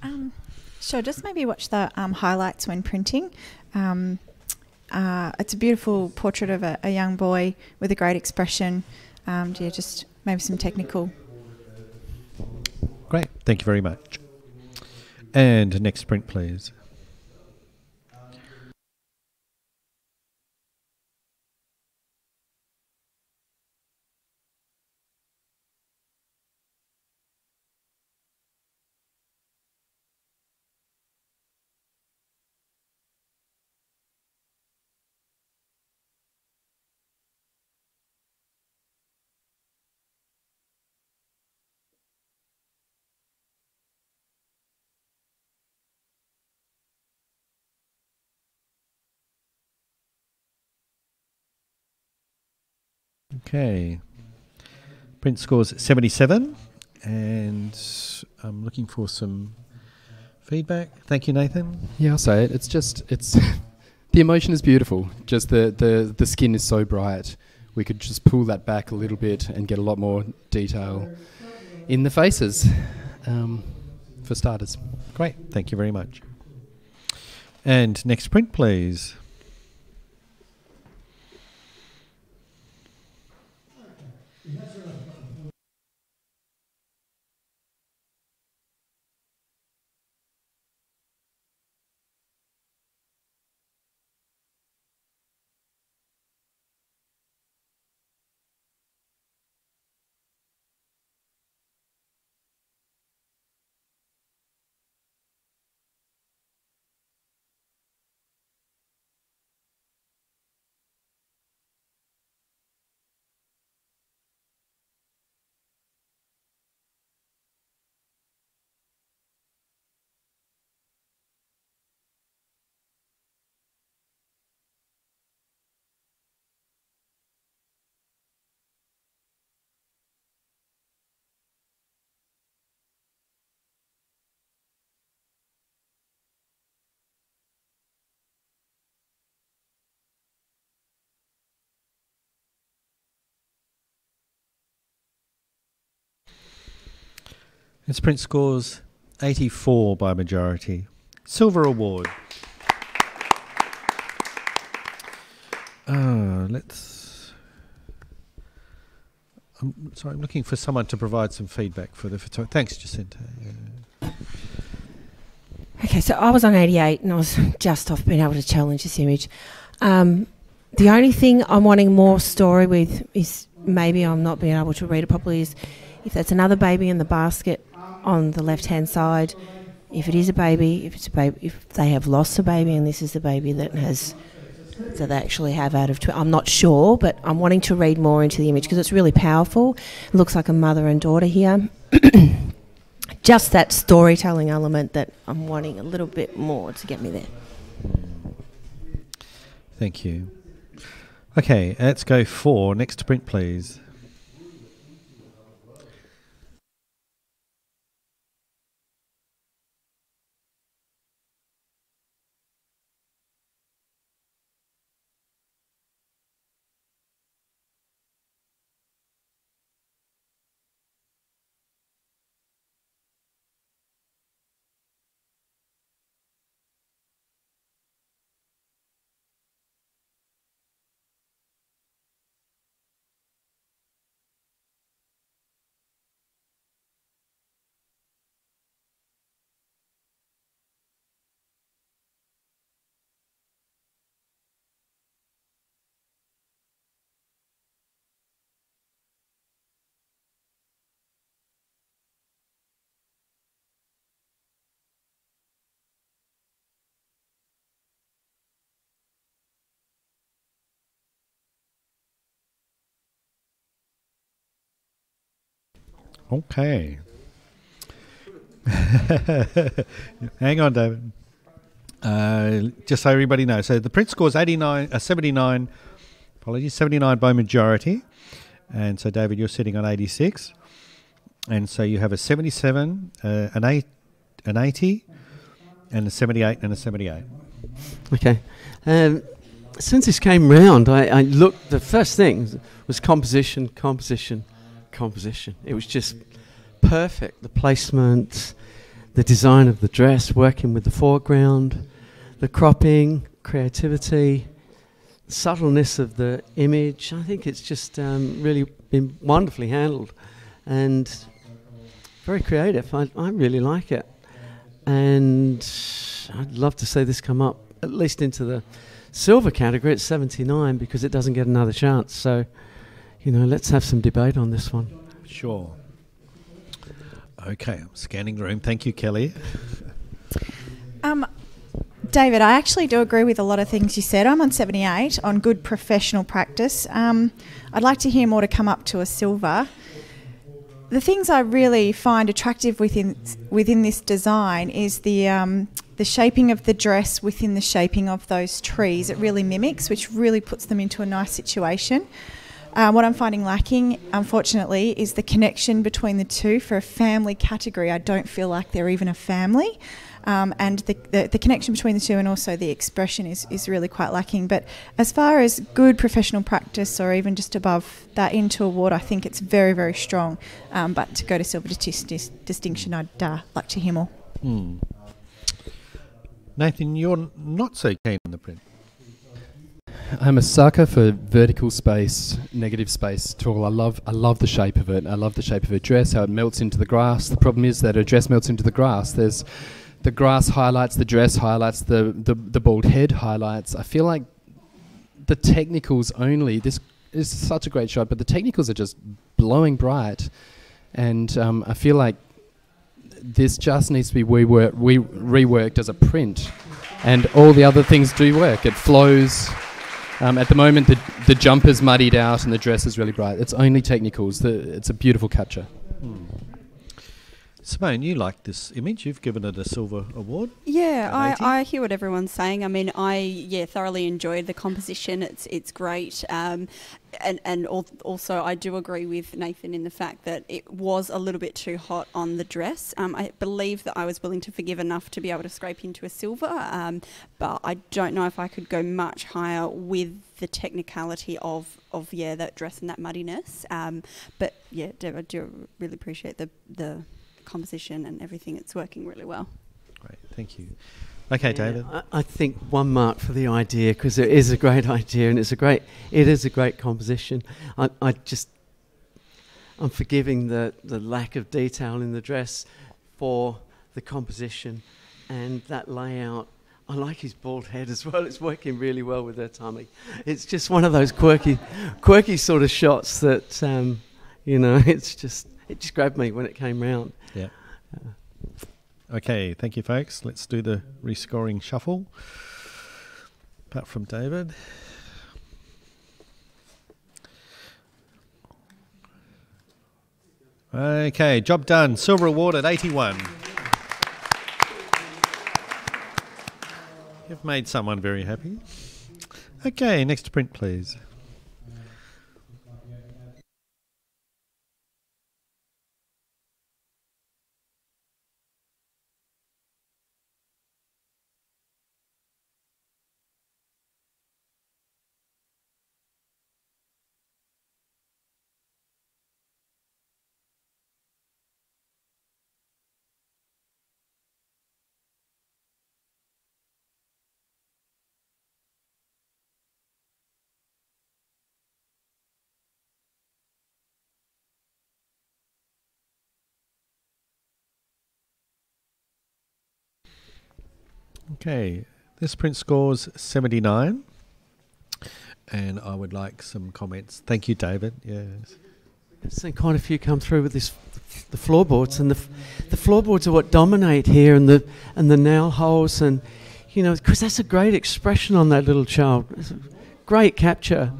Sure, just maybe watch the highlights when printing. It's a beautiful portrait of a young boy with a great expression. Just maybe some technical. Great, thank you very much. And next print, please. Okay. Print scores 77, and I'm looking for some feedback. Thank you, Nathan. Yeah, I'll say it. It's the emotion is beautiful. Just the skin is so bright. We could just pull that back a little bit and get a lot more detail in the faces, for starters. Great. Thank you very much. And next print, please. This print scores 84 by majority. Silver award. Let's... I'm looking for someone to provide some feedback for the photography. Thanks, Jacinta. Yeah. Okay, so I was on 88 and I was just off being able to challenge this image. The only thing I'm wanting more story with is maybe I'm not being able to read it properly is if that's another baby in the basket on the left-hand side, if it is a baby, if they have lost a baby and this is the baby that they actually have out of... I'm not sure, but I'm wanting to read more into the image because it's really powerful. It looks like a mother and daughter here. Just that storytelling element that I'm wanting a little bit more to get me there. Thank you. Okay, let's go 4. Next print, please. Okay. Hang on, David. Just so everybody knows. So the print score is 79 by majority. And so, David, you're sitting on 86. And so you have a 77, an 80, and a 78 and a 78. Okay. Since this came round, I looked, the first thing was composition. It was just perfect. The placement, the design of the dress, working with the foreground, the cropping, creativity, subtleness of the image. I think it's just really been wonderfully handled and very creative. I really like it. And I'd love to see this come up at least into the silver category at 79 because it doesn't get another chance. So, you know, let's have some debate on this one. Sure. Okay, I'm scanning the room. Thank you, Kelly. David, I actually do agree with a lot of things you said. I'm on 78 on good professional practice. I'd like to hear more to come up to a silver. The things I really find attractive within this design is the shaping of the dress within the shaping of those trees. It really mimics, which really puts them into a nice situation. What I'm finding lacking, unfortunately, is the connection between the two. For a family category, I don't feel like they're even a family. And the connection between the two and also the expression is really quite lacking. But as far as good professional practice or even just above that into award, I think it's very, very strong. But to go to silver distinction, I'd like to hear more. Nathan, you're not so keen on the print. I'm a sucker for vertical space, negative space tool. I love the shape of it. I love the shape of her dress, how it melts into the grass. The problem is that her dress melts into the grass. There's the grass highlights, the dress highlights, the bald head highlights. I feel like the technicals only, this is such a great shot, but the technicals are just blowing bright. And I feel like this just needs to be reworked as a print. And all the other things do work. It flows. At the moment, the jumper's muddied out and the dress is really bright. It's only technicals. It's a beautiful capture. Simone, you like this image. You've given it a silver award. Yeah, I hear what everyone's saying. I mean, I thoroughly enjoyed the composition. It's great. And also I do agree with Nathan in the fact that it was a little bit too hot on the dress. I believe that I was willing to forgive enough to be able to scrape into a silver, but I don't know if I could go much higher with the technicality of that dress and that muddiness. But yeah, Deb, I do really appreciate the composition and everything. It's working really well. Great, thank you. Okay, David. I think 1 mark for the idea, because it is a great idea and it is a great composition. I'm forgiving the lack of detail in the dress for the composition and that layout. I like his bald head as well. It's working really well with her tummy. It's just one of those quirky sort of shots that it just grabbed me when it came round. Yeah. Okay, thank you, folks. Let's do the rescoring shuffle. Apart from David. Okay, job done. Silver awarded, 81. You've made someone very happy. Okay, next print, please. Okay, this print scores 79, and I would like some comments. Thank you, David. Yes. I've seen quite a few come through with the floorboards, and the floorboards are what dominate here, and the nail holes, and because that's a great expression on that little child. It's a great capture,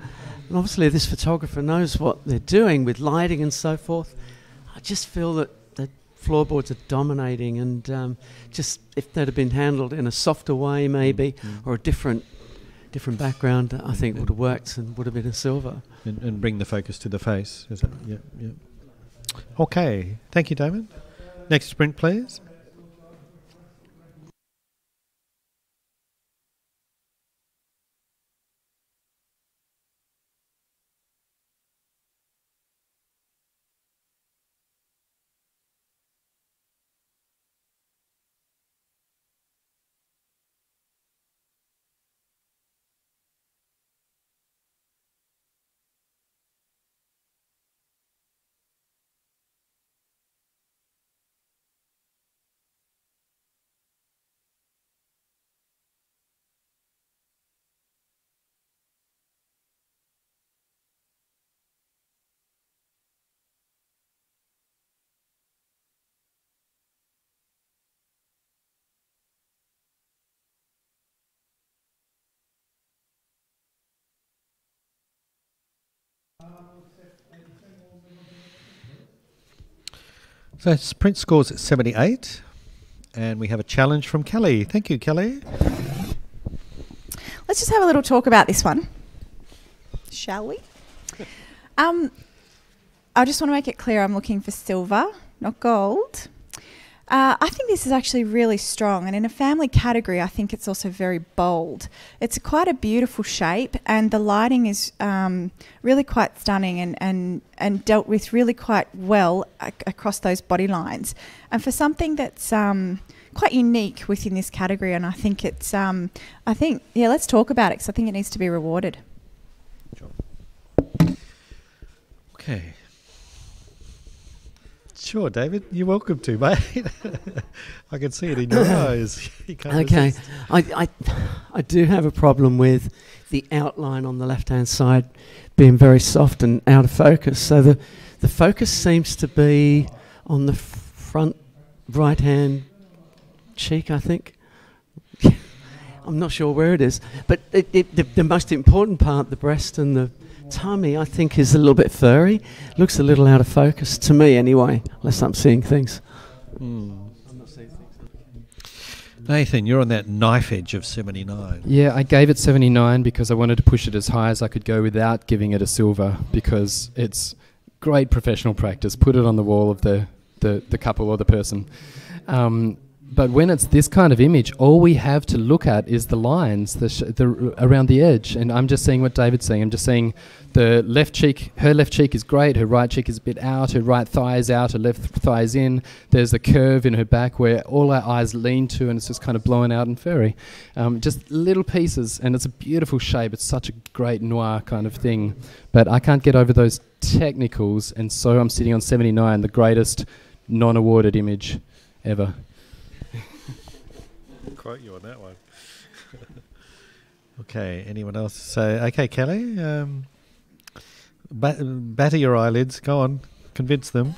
and obviously this photographer knows what they're doing with lighting and so forth. I just feel that floorboards are dominating, and just if they'd have been handled in a softer way maybe, or a different background, I think would have worked and would have been a silver. And bring the focus to the face. Is it? Yeah, yeah. Okay, thank you, David. Next print, please. So print scores at 78, and we have a challenge from Kelly. Thank you, Kelly. Let's just have a little talk about this one, shall we? I just want to make it clear I'm looking for silver, not gold. I think this is actually really strong, and in a family category I think it's also very bold. It's quite a beautiful shape, and the lighting is really quite stunning and dealt with really quite well across those body lines. And for something that's quite unique within this category, and I think it's, let's talk about it, because I think it needs to be rewarded. Sure. Okay. Sure, David, you're welcome to, mate. I can see it in your eyes. You can't resist. I do have a problem with the outline on the left-hand side being very soft and out of focus. So the focus seems to be on the front right-hand cheek, I think. I'm not sure where it is. But the most important part, the breast and the tummy, I think is a little bit furry. Looks a little out of focus to me anyway, unless I'm seeing things. I'm not seeing things. Nathan, you're on that knife edge of 79. Yeah, I gave it 79 because I wanted to push it as high as I could go without giving it a silver, because it's great professional practice. Put it on the wall of the couple or the person. But when it's this kind of image, all we have to look at is the lines around the edge. And I'm just seeing what David's saying. I'm just seeing the left cheek, her left cheek is great, her right cheek is a bit out, her right thigh is out, her left thigh is in. There's a curve in her back where all our eyes lean to, and it's just kind of blown out and furry. Just little pieces, and it's a beautiful shape. It's such a great noir kind of thing. But I can't get over those technicals, and so I'm sitting on 79, the greatest non-awarded image ever. Quote you on that one. Okay, anyone else? So, okay, Kelly, batter your eyelids. Go on, convince them.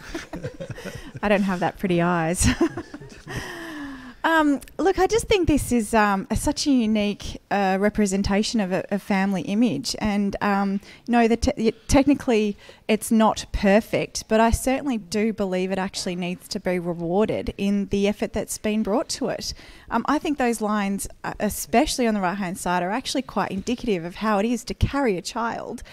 I don't have that pretty eyes. Look, I just think this is such a unique representation of a family image, and technically it's not perfect, but I certainly do believe it actually needs to be rewarded in the effort that's been brought to it. I think those lines, especially on the right-hand side, are actually quite indicative of how it is to carry a child.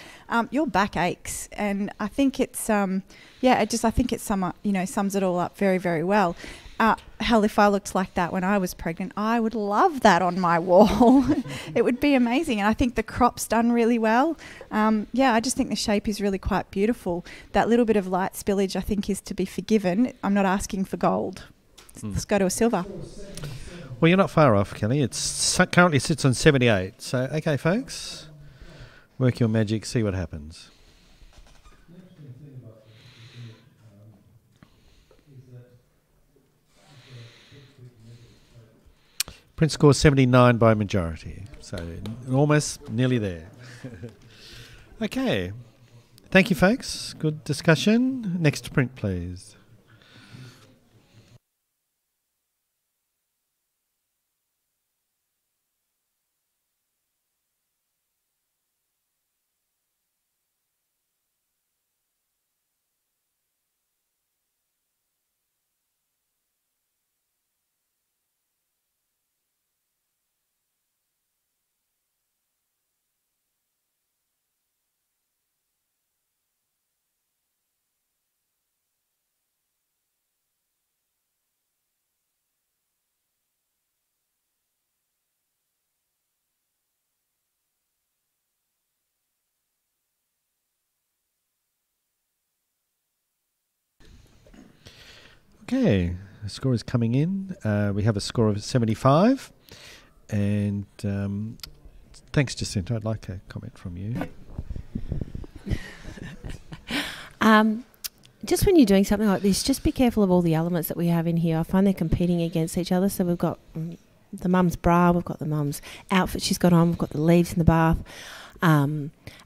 Your back aches, and I think it's I think it sums it all up very, very well. Hell, if I looked like that when I was pregnant, I would love that on my wall. It would be amazing. And I think the crop's done really well. I just think the shape is really quite beautiful. That little bit of light spillage, I think, is to be forgiven. I'm not asking for gold. Let's go to a silver. Well, you're not far off, Kelly. It currently sits on 78. So, okay, folks, work your magic, see what happens. Print score 79 by majority, so almost nearly there. Okay, thank you, folks. Good discussion. Next print, please. Okay, the score is coming in. We have a score of 75. And thanks, Jacinta. I'd like a comment from you. Just when you're doing something like this, just be careful of all the elements that we have in here. I find they're competing against each other. So we've got the mum's bra, we've got the mum's outfit she's got on, we've got the leaves in the bath.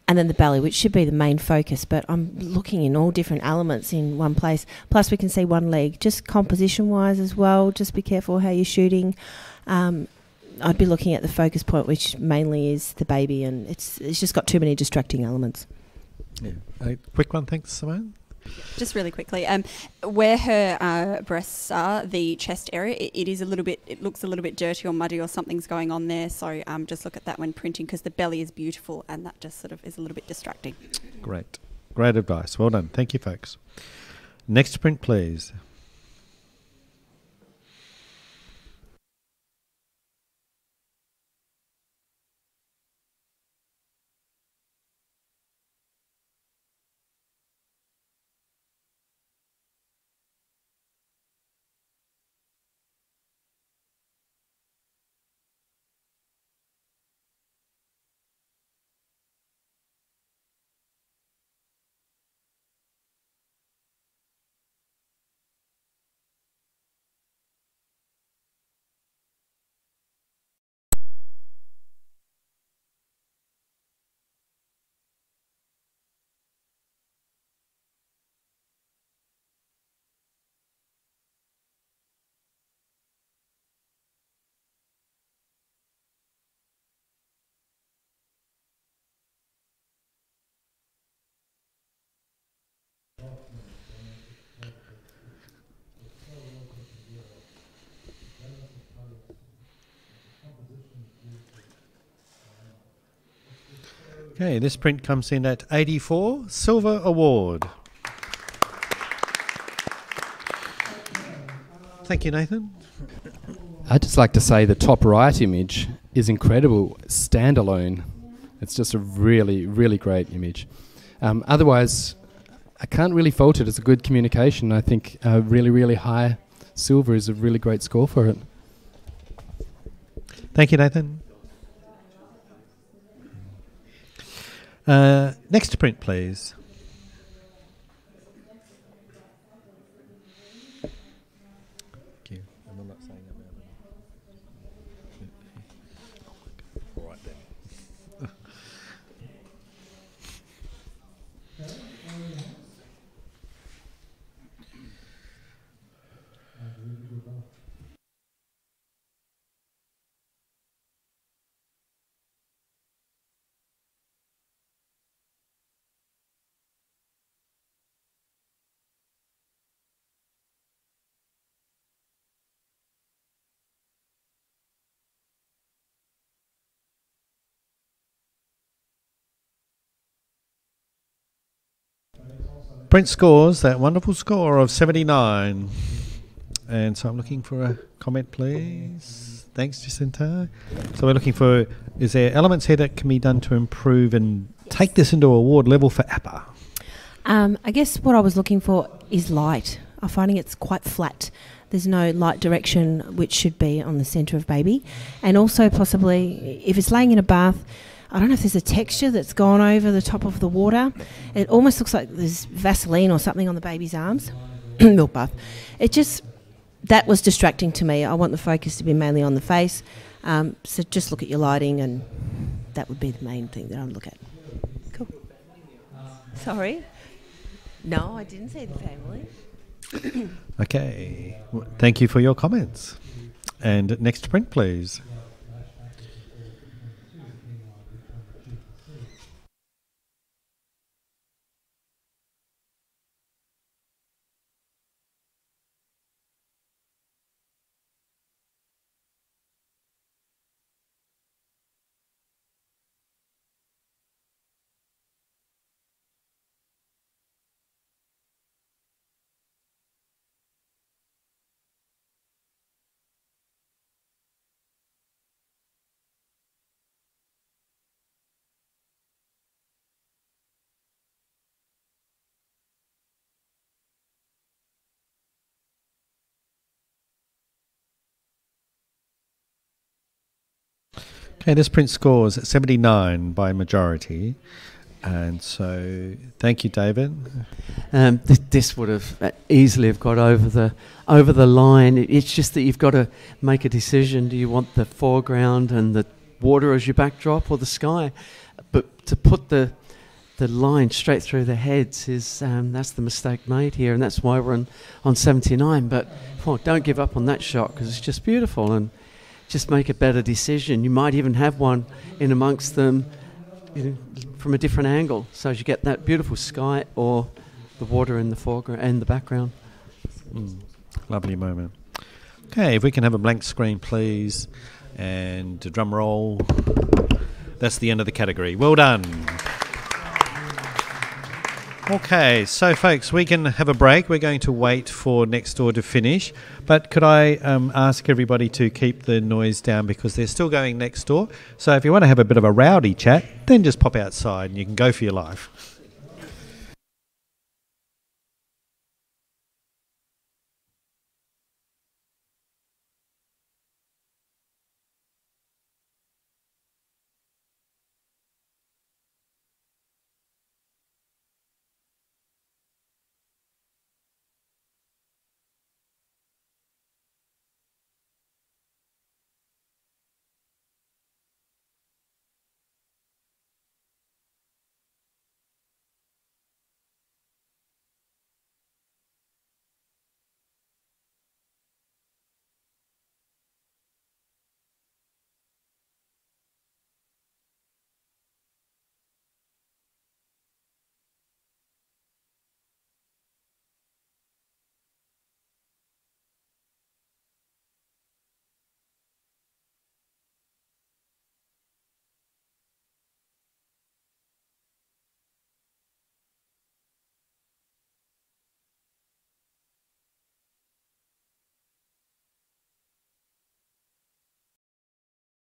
And then the belly, which should be the main focus, but I'm looking in all different elements in one place. Plus we can see one leg. Just composition-wise as well, just be careful how you're shooting. I'd be looking at the focus point, which mainly is the baby, and it's just got too many distracting elements. Yeah. A quick one, thanks, Simone. Just really quickly, where her breasts are, the chest area, it looks a little bit dirty or muddy or something's going on there. So just look at that when printing, because the belly is beautiful and that just sort of is a little bit distracting. Great. Great advice. Well done. Thank you, folks. Next print, please. Okay, this print comes in at 84, Silver Award. Thank you, Nathan. I'd just like to say the top right image is incredible, standalone. It's just a really, really great image. Otherwise, I can't really fault it. It's a good communication. I think really, really high silver is a really great score for it. Thank you, Nathan. Next print, please. Thank you. I'm not saying that now. All right then. Brent scores that wonderful score of 79. And so I'm looking for a comment, please. Thanks, Jacinta. So we're looking for, is there elements here that can be done to improve and take this into award level for APA? I guess what I was looking for is light. I'm finding it's quite flat. There's no light direction, which should be on the centre of baby. And also possibly, if it's laying in a bath, I don't know if there's a texture that's gone over the top of the water. It almost looks like there's Vaseline or something on the baby's arms. Milk bath. It just, that was distracting to me. I want the focus to be mainly on the face. So just look at your lighting, and that would be the main thing that I would look at. Cool. Sorry? No, I didn't say the family. Okay. Thank you for your comments. And next print, please. Okay, this print scores 79 by majority. And so, thank you, David. This would have easily have got over the line. It's just that you've got to make a decision. Do you want the foreground and the water as your backdrop, or the sky? But to put the line straight through the heads is that's the mistake made here, and that's why we're on 79. But don't give up on that shot, because it's just beautiful, and just make a better decision. You might even have one in amongst them, from a different angle, so as you get that beautiful sky or the water in the foreground and the background. Lovely moment. Okay, if we can have a blank screen, please, and a drum roll. That's the end of the category. Well done. Okay, so folks, we can have a break. We're going to wait for Next Door to finish. But could I ask everybody to keep the noise down, because they're still going next door. So if you want to have a bit of a rowdy chat, then just pop outside and you can go for your life.